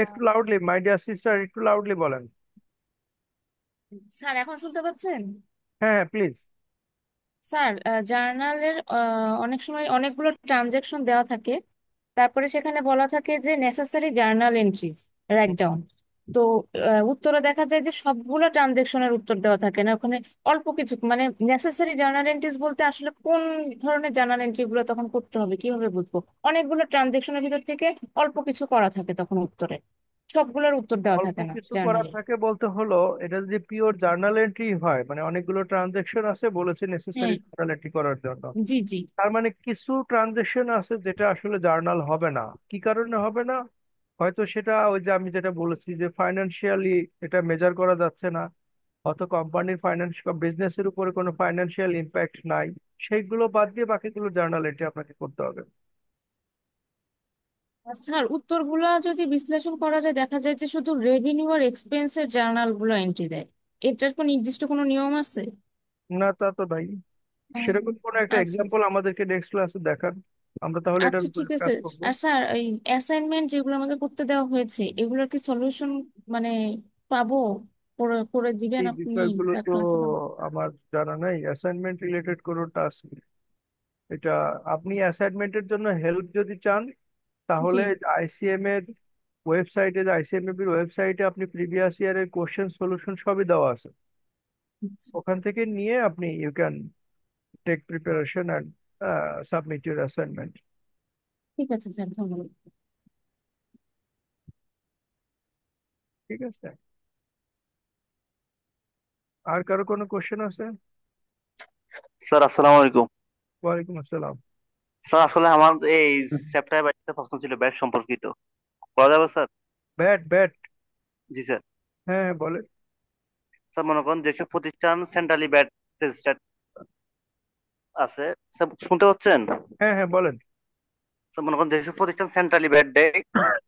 একটু লাউডলি, মাই ডিয়ার সিস্টার, একটু লাউডলি বলেন। স্যার এখন শুনতে পাচ্ছেন? হ্যাঁ হ্যাঁ, প্লিজ। স্যার জার্নালের অনেক সময় অনেকগুলো ট্রানজ্যাকশন দেওয়া থাকে, তারপরে সেখানে বলা থাকে যে necessary journal entries write down. তো উত্তরে দেখা যায় যে সবগুলো ট্রানজ্যাকশনের উত্তর দেওয়া থাকে না, ওখানে অল্প কিছু, মানে নেসেসারি জার্নাল এন্ট্রিজ বলতে আসলে কোন ধরনের জার্নাল এন্ট্রি গুলো তখন করতে হবে, কিভাবে বুঝবো? অনেকগুলো ট্রানজ্যাকশনের ভিতর থেকে অল্প কিছু করা থাকে তখন উত্তরে, সবগুলোর উত্তর দেওয়া অল্প থাকে না কিছু করা জার্নালে। থাকে বলতে হলো, এটা যদি পিওর জার্নাল এন্ট্রি হয়, মানে অনেকগুলো ট্রানজেকশন আছে বলেছে নেসেসারি হ্যাঁ। জার্নাল এন্ট্রি করার জন্য, জি জি। তার মানে কিছু ট্রানজেকশন আছে যেটা আসলে জার্নাল হবে না। কি কারণে হবে না? হয়তো সেটা ওই যে আমি যেটা বলেছি যে ফাইনান্সিয়ালি এটা মেজার করা যাচ্ছে না, অত কোম্পানির ফাইন্যান্স বিজনেসের উপরে কোনো ফাইন্যান্সিয়াল ইম্প্যাক্ট নাই, সেইগুলো বাদ দিয়ে বাকিগুলো জার্নাল এন্ট্রি আপনাকে করতে হবে। আর স্যার উত্তরগুলা যদি বিশ্লেষণ করা যায় দেখা যায় যে শুধু রেভিনিউ আর এক্সপেন্সের জার্নাল গুলো এন্ট্রি দেয়, এটার কোনো নির্দিষ্ট কোনো নিয়ম আছে? না, তা তো নাই। উম, সেরকম কোনো একটা আচ্ছা এক্সাম্পল আমাদেরকে নেক্সট ক্লাসে দেখান, আমরা তাহলে এটার আচ্ছা উপরে ঠিক আছে। কাজ করবো। আর স্যার এই অ্যাসাইনমেন্ট যেগুলো আমাদের করতে দেওয়া হয়েছে এগুলোর কি সলিউশন মানে পাবো? করে করে দিবেন এই আপনি বিষয়গুলো তো ক্লাসে? আমার জানা নাই, অ্যাসাইনমেন্ট রিলেটেড কোনো টাস্ক। এটা আপনি অ্যাসাইনমেন্টের জন্য হেল্প যদি চান জি। তাহলে আইসিএম এর ওয়েবসাইটে, আইসিএমএবি ওয়েবসাইটে আপনি প্রিভিয়াস ইয়ারের কোশ্চেন সলিউশন সবই দেওয়া আছে, আচ্ছা, ওখান থেকে নিয়ে আপনি you can take preparation and submit your assignment. ঠিক আছে স্যার, ধন্যবাদ। ঠিক আছে, আর কারো কোনো কোশ্চেন আছে? স্যার আসসালামু আলাইকুম। ওয়ালাইকুম আসসালাম। স্যার আসলে আমার এই চ্যাপ্টারে একটা প্রশ্ন ছিল ব্যাট সম্পর্কিত, করা যাবে স্যার? ব্যাট ব্যাট জি স্যার। হ্যাঁ হ্যাঁ, বলেন। স্যার মনে করেন যেসব প্রতিষ্ঠান সেন্ট্রালি ব্যাট রেজিস্টার্ড আছে, স্যার শুনতে পাচ্ছেন? হ্যাঁ হ্যাঁ, বলেন। স্যার মনে করেন যেসব প্রতিষ্ঠান সেন্ট্রালি ব্যাট দেয়,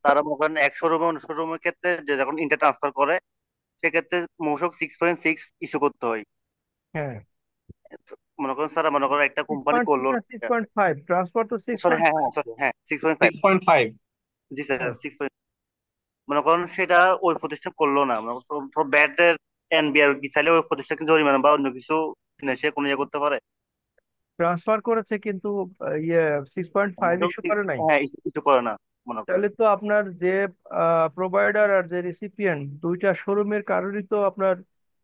তারা মনে করেন এক শোরুমে অন্য শোরুমের ক্ষেত্রে যে যখন ইন্টার ট্রান্সফার করে সেক্ষেত্রে মূসক 6.6 ইস্যু করতে হয়। হ্যাঁ, মনে করেন স্যার, মনে করেন একটা সিক্স কোম্পানি পয়েন্ট করলো, সিক্স না 6.5, ট্রান্সফার তো সিক্স সরি পয়েন্ট হ্যাঁ ফাইভ হ্যাঁ সরি হ্যাঁ 6.5। 6.5। জি স্যার 6. মনে করেন সেটা ওই প্রতিষ্ঠান করলো না, মনে করেন ব্যাটের এনবিআর কি চাইলে ওই প্রতিষ্ঠানকে জরিমানা বা অন্য কিছু সে কোনো ইয়ে করতে পারে? ট্রান্সফার করেছে কিন্তু ইয়ে 6.5 মোটেও ইস্যু করে নাই। হ্যাঁ কিছু করে না মনে করেন। তাহলে তো আপনার যে প্রোভাইডার আর যে রিসিপিয়েন্ট দুইটা শোরুমের কারোরই তো আপনার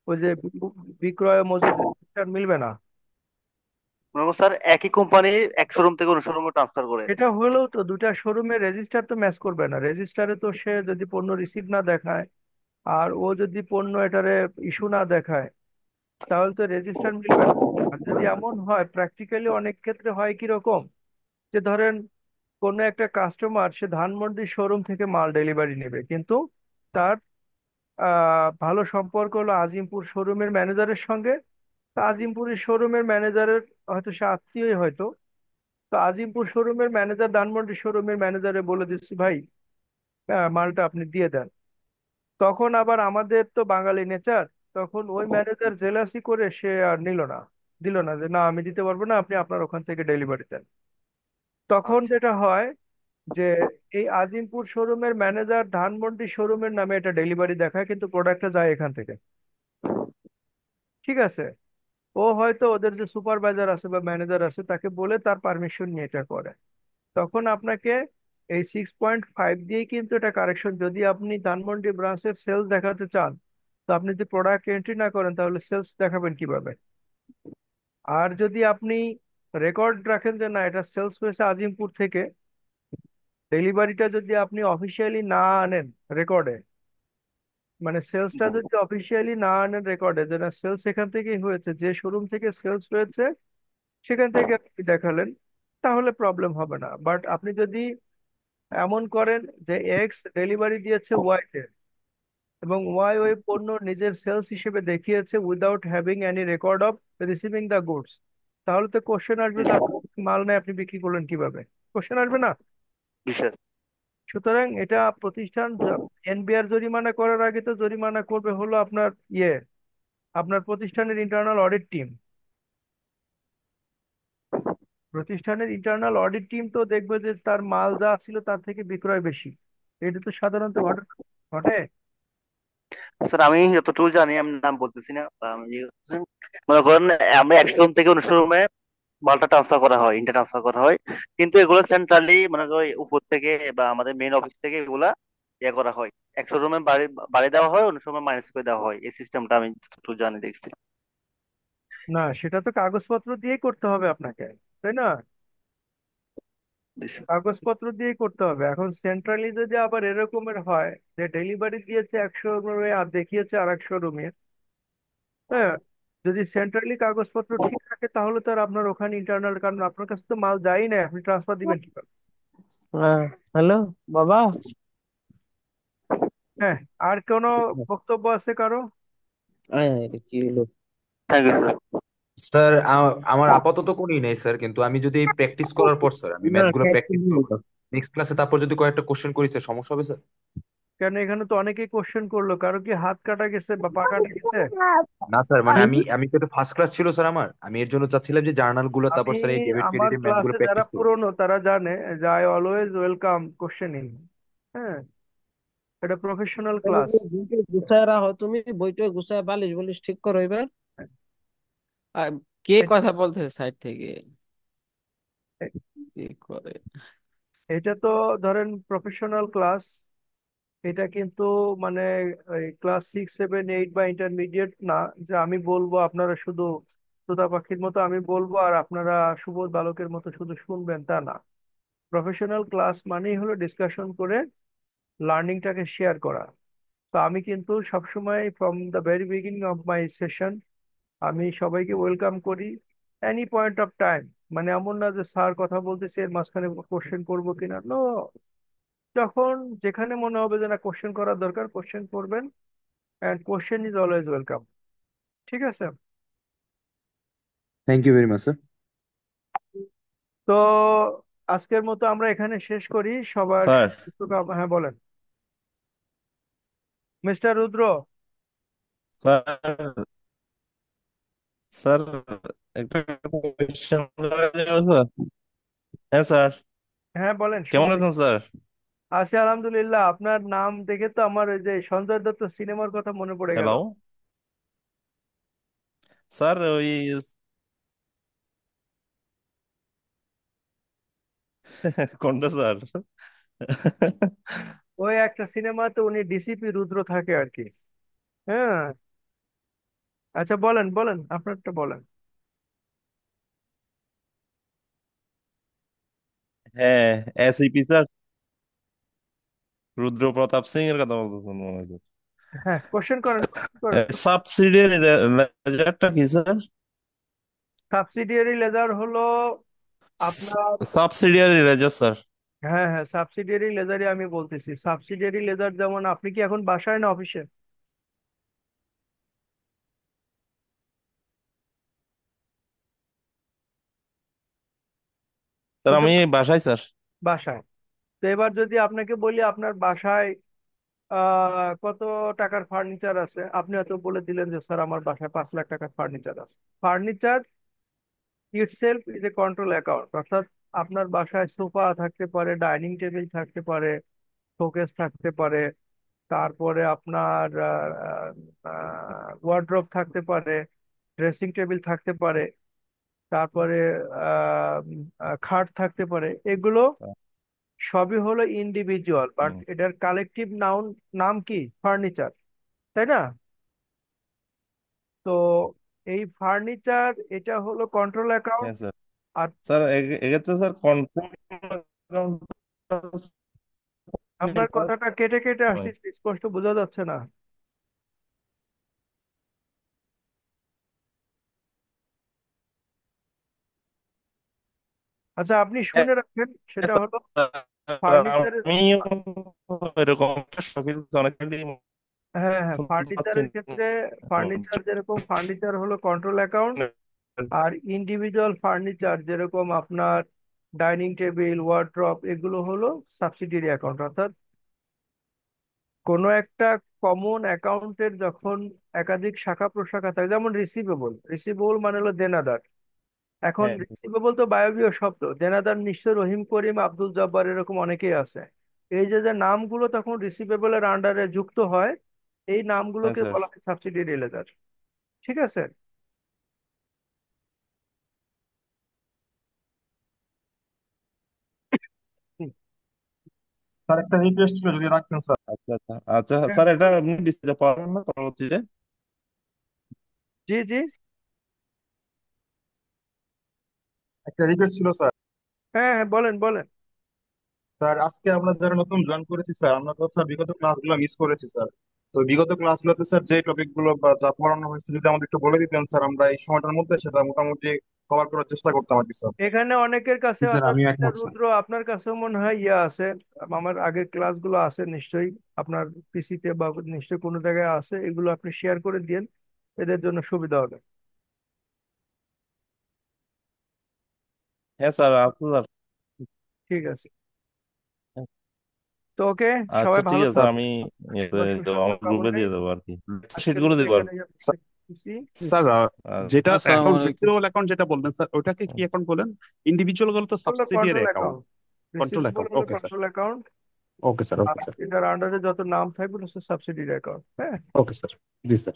ওই যে বিক্রয় মজুদ রেজিস্টার মিলবে না। মনে করেন স্যার একই কোম্পানি এক শোরুম থেকে অন্য শোরুমে ট্রান্সফার করে। এটা হলেও তো দুইটা শোরুমের রেজিস্টার তো ম্যাচ করবে না, রেজিস্টারে তো সে যদি পণ্য রিসিভ না দেখায় আর ও যদি পণ্য এটারে ইস্যু না দেখায় তাহলে তো রেজিস্টার মিলবে না। আর যদি এমন হয়, প্র্যাকটিক্যালি অনেক ক্ষেত্রে হয় কি রকম, যে ধরেন কোনো একটা কাস্টমার সে ধানমন্ডি শোরুম থেকে মাল ডেলিভারি নেবে, কিন্তু তার ভালো সম্পর্ক হলো আজিমপুর শোরুমের ম্যানেজারের সঙ্গে। তো আজিমপুরের শোরুমের ম্যানেজারের হয়তো সে আত্মীয়ই হয়তো, তো আজিমপুর শোরুমের ম্যানেজার ধানমন্ডি শোরুমের ম্যানেজারে বলে দিচ্ছি ভাই মালটা আপনি দিয়ে দেন। তখন আবার আমাদের তো বাঙালি নেচার, তখন ওই ম্যানেজার জেলাসি করে সে আর নিল না, দিল না, যে না আমি দিতে পারবো না, আপনি আপনার ওখান থেকে ডেলিভারি দেন। তখন আচ্ছা যেটা হয় যে এই আজিমপুর শোরুমের ম্যানেজার ধানমন্ডি শোরুমের নামে এটা ডেলিভারি দেখায় কিন্তু প্রোডাক্টটা যায় এখান থেকে। ঠিক আছে, ও হয়তো ওদের যে সুপারভাইজার আছে বা ম্যানেজার আছে তাকে বলে তার পারমিশন নিয়ে এটা করে। তখন আপনাকে এই 6.5 দিয়েই কিন্তু এটা কারেকশন, যদি আপনি ধানমন্ডি ব্রাঞ্চের সেলস দেখাতে চান, তো আপনি যদি প্রোডাক্ট এন্ট্রি না করেন তাহলে সেলস দেখাবেন কিভাবে? আর যদি আপনি রেকর্ড রাখেন যে না এটা সেলস হয়েছে আজিমপুর থেকে, ডেলিভারিটা যদি আপনি অফিসিয়ালি না আনেন রেকর্ডে, মানে সেলসটা যদি অফিসিয়ালি না আনেন রেকর্ডে যে না সেলস এখান থেকেই হয়েছে, যে শোরুম থেকে সেলস হয়েছে সেখান থেকে আপনি দেখালেন, তাহলে প্রবলেম হবে না। বাট আপনি যদি এমন করেন যে এক্স ডেলিভারি দিয়েছে ওয়াই তে এবং ওয়াই ওই পণ্য নিজের সেলস হিসেবে দেখিয়েছে without having any record of receiving the goods, তাহলে তো কোশ্চেন আসবে যে আপনার মাল নেই আপনি বিক্রি করলেন কিভাবে, কোশ্চেন আসবে না? জি স্যার। সুতরাং এটা প্রতিষ্ঠান এনবিআর জরিমানা করার আগে তো জরিমানা করবে হলো আপনার আপনার প্রতিষ্ঠানের ইন্টারনাল অডিট টিম। প্রতিষ্ঠানের ইন্টারনাল অডিট টিম তো দেখবে যে তার মাল যা ছিল তার থেকে বিক্রয় বেশি, এটা তো সাধারণত ঘটে ঘটে। স্যার আমি যতটুকু জানি, আমি নাম বলতেছি না বা আমি মনে করেন আমরা এক শোরুম থেকে অন্য শোরুমে মালটা ট্রান্সফার করা হয়, ইন্টার ট্রান্সফার করা হয়, কিন্তু এগুলো সেন্ট্রালি মনে করি উপর থেকে বা আমাদের মেইন অফিস থেকে এগুলা ইয়ে করা হয়। এক শোরুমে বাড়ি বাড়ি দেওয়া হয়, অন্য সময় মাইনাস করে দেওয়া হয়, এই সিস্টেমটা আমি যতটুকু জানি দেখছি। না, সেটা তো কাগজপত্র দিয়েই করতে হবে আপনাকে, তাই না? জি স্যার। কাগজপত্র দিয়েই করতে হবে। এখন সেন্ট্রালি যদি আবার এরকমের হয় যে ডেলিভারি দিয়েছে 100 রুমে আর দেখিয়েছে আর 100 রুমে, হ্যাঁ, যদি সেন্ট্রালি কাগজপত্র ঠিক থাকে তাহলে তো আর আপনার ওখানে ইন্টারনাল, কারণ আপনার কাছে তো মাল যায়ই না, আপনি ট্রান্সফার দিবেন কিভাবে? হ্যালো বাবা। হ্যাঁ, আর কোনো বক্তব্য আছে কারো? এটা কি হলো? Thank you sir. স্যার আমার আপাতত কোনই নেই স্যার, কিন্তু আমি যদি প্র্যাকটিস করার পর স্যার আমি না ম্যাথগুলো স্যার প্র্যাকটিস করব নেক্সট ক্লাসে, তারপর যদি কয়েকটা কোশ্চেন করি স্যার, সমস্যা হবে স্যার? কেন এখানে তো অনেকেই কোশ্চেন করলো, কারো কি হাত কাটা গেছে বা পা কাটা গেছে? না স্যার, মানে আমি তো এটা ফার্স্ট ক্লাস ছিল স্যার আমার, আমি এর জন্য চাচ্ছিলাম যে জার্নাল গুলো আমি তারপর স্যার এই ডেবিট আমার ক্রেডিটের ম্যাথগুলো ক্লাসে যারা প্র্যাকটিস করব। পুরনো তারা জানে যে আই অলওয়েজ ওয়েলকাম কোশ্চেনিং। হ্যাঁ, এটা প্রফেশনাল তাহলে ক্লাস। বইটা গুছায় রাখো, তুমি বইটা গুছায় বালিশ বালিশ ঠিক করো এবার। আর কে কথা বলতেছে সাইড থেকে? কি করে? এটা তো ধরেন প্রফেশনাল ক্লাস। এটা কিন্তু মানে ক্লাস 6, 7, 8 বা ইন্টারমিডিয়েট না, যে আমি বলবো আপনারা শুধু তোতা পাখির মতো আমি বলবো আর আপনারা সুবোধ বালকের মতো শুধু শুনবেন, তা না। প্রফেশনাল ক্লাস মানেই হলো ডিসকাশন করে লার্নিংটাকে শেয়ার করা। তো আমি কিন্তু সবসময় from the very beginning of my session আমি সবাইকে ওয়েলকাম করি এনি পয়েন্ট অফ টাইম। মানে এমন না যে স্যার কথা বলতেছে এর মাঝখানে কোশ্চেন করবো কিনা, নো। যখন যেখানে মনে হবে যে না কোশ্চেন করার দরকার কোশ্চেন করবেন, and question is always welcome. ঠিক আছে? Thank you very much sir. তো আজকের মতো আমরা এখানে শেষ করি সবার স্যার হ্যাঁ বলেন মিস্টার রুদ্র। স্যার স্যার একটা কোয়েশ্চেন করা যাবে স্যার? হ্যাঁ স্যার। হ্যাঁ বলেন, কেমন শুনছি। আছেন স্যার? আছি আলহামদুলিল্লাহ। আপনার নাম দেখে তো আমার ওই যে সঞ্জয় দত্ত সিনেমার কথা মনে পড়ে গেল। হ্যালো স্যার, ওই কোনটা স্যার? ওই একটা সিনেমাতে উনি ডিসিপি রুদ্র থাকে আর কি। হ্যাঁ, আচ্ছা বলেন বলেন আপনারটা বলেন। হ্যাঁ, এসিপি স্যার, রুদ্র প্রতাপ সিং এর কথা বলতেছেন মনে হয়। হ্যাঁ, কোশ্চেন করেন কোশ্চেন করেন। সাবসিডিয়ারি লেজারটা কি স্যার? সাবসিডিয়ারি লেজার হলো আপনার, সাবসিডিয়ারি লেজার স্যার। হ্যাঁ হ্যাঁ সাবসিডিয়ারি লেজারই আমি বলতেছি। সাবসিডিয়ারি লেজার যেমন আপনি কি এখন বাসায় না অফিসে? স্যার কোথায়? আমি বাসায় স্যার। বাসায়। তো এবার যদি আপনাকে বলি আপনার বাসায় কত টাকার ফার্নিচার আছে, আপনি হয়তো বলে দিলেন যে স্যার আমার বাসায় 5 লাখ টাকার ফার্নিচার আছে। Furniture itself is a control account, অর্থাৎ আপনার বাসায় সোফা থাকতে পারে, ডাইনিং টেবিল থাকতে পারে, শোকেস থাকতে পারে, তারপরে আপনার ওয়ার্ড্রপ থাকতে পারে, ড্রেসিং টেবিল থাকতে পারে, তারপরে আহ, খাট থাকতে পারে। এগুলো সবই হলো ইন্ডিভিজুয়াল, বাট হুম। এটার কালেকটিভ নাউন নাম কি? ফার্নিচার, তাই না? তো এই ফার্নিচার এটা হলো কন্ট্রোল অ্যাকাউন্ট। হ্যাঁ স্যার। আর স্যার এক্ষেত্রে স্যার কন্ট্রোল অ্যাকাউন্ট আপনার কথাটা কেটে কেটে আসছে, স্পষ্ট বোঝা যাচ্ছে না। আচ্ছা আপনি শুনে রাখেন, সেটা হলো ফার্নিচারের। আমি এরকম একটা শখিন অনেকদিন হ্যাঁ হ্যাঁ শুনতে পাচ্ছি ফার্নিচারের ক্ষেত্রে ফার্নিচার যেরকম ফার্নিচার হলো কন্ট্রোল অ্যাকাউন্ট, আর ইন্ডিভিজুয়াল ফার্নিচার যেরকম আপনার ডাইনিং টেবিল ওয়ার্ড্রপ এগুলো হলো সাবসিডিয়ারি অ্যাকাউন্ট। অর্থাৎ কোনো একটা কমন অ্যাকাউন্টের যখন একাধিক শাখা প্রশাখা থাকে, যেমন রিসিভেবল, রিসিভেবল মানে হলো দেনাদার। এখন হ্যাঁ রিসিভেবল তো বায়বীয় শব্দ, দেনাদার নিশ্চয় রহিম করিম আব্দুল জব্বার এরকম অনেকেই আছে। এই যে যে নামগুলো তখন রিসিভেবলের আন্ডারে যুক্ত হয়, এই হ্যাঁ নামগুলোকে স্যার। বলা হয় সাবসিডিয়ারি লেজার। ঠিক আছে? হুম, স্যার একটা রিকোয়েস্ট ছিল যদি রাখতেন স্যার। আচ্ছা আচ্ছা আচ্ছা হ্যাঁ, স্যার, এটা আপনি ডিসপ্লে পাবেন না পরবর্তীতে? জি জি, একটা রিকোয়েস্ট ছিল স্যার। হ্যাঁ হ্যাঁ বলেন বলেন। স্যার আজকে আমরা যারা নতুন জয়েন করেছি স্যার, আমরা তো স্যার বিগত ক্লাসগুলো মিস করেছি স্যার। তো বিগত ক্লাসগুলোতে স্যার যে টপিক গুলো বা যা পড়ানো হয়েছে যদি আমাদের একটু বলে দিতেন স্যার, আমরা এই সময়টার মধ্যে সেটা মোটামুটি কভার করার চেষ্টা করতাম আর কি স্যার। এখানে অনেকের কাছে স্যার অর্থাৎ আমিও মিস্টার একমত স্যার। রুদ্র আপনার কাছেও মনে হয় ইয়ে আছে, আমার আগের ক্লাসগুলো আছে নিশ্চয়ই আপনার পিসিতে বা নিশ্চয়ই কোনো জায়গায় আছে, এগুলো আপনি শেয়ার করে দিন। এদের জন্য সুবিধা হবে। হ্যাঁ স্যার আছে স্যার। ঠিক আছে, তো ওকে, আচ্ছা সবাই ঠিক ভালো আছে স্যার, থাকবেন। আমি সবার দেবো, আমার সুস্বাস্থ্য গ্রুপে কামনায় দিয়ে দেবো আর কি, আজকের শিটগুলো মতো দেবো আর এখানে কি। রাখছি। স্যার যেটা আসসালামু অ্যাকাউন্ট আলাইকুম। রিসিভেবল অ্যাকাউন্ট যেটা বললেন স্যার, ওটাকে কি অ্যাকাউন্ট বলেন? ইন্ডিভিজুয়াল গুলো তো হলো subsidiary control account, account, control receivable account. হলো okay sir, control account, okay sir, okay আর স্যার, এটার আন্ডারে যত নাম থাকবে হচ্ছে সাবসিডির অ্যাকাউন্ট। হ্যাঁ, ওকে স্যার, জি স্যার।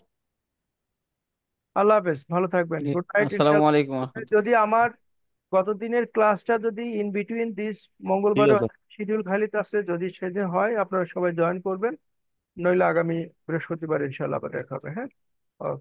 আল্লাহ হাফেজ, ভালো থাকবেন, জি, গুড নাইট আসসালামু ইনশাআল্লাহ। আলাইকুম রহমতুল্লাহ। যদি আমার গতদিনের ক্লাসটা যদি ইন বিটুইন দিস ঠিক মঙ্গলবারে আছে শিডিউল খালি আছে, যদি সেদিন হয় আপনারা সবাই জয়েন করবেন, নইলে আগামী বৃহস্পতিবার ইনশাআল্লাহ আবার দেখা হবে। হ্যাঁ। স্যার।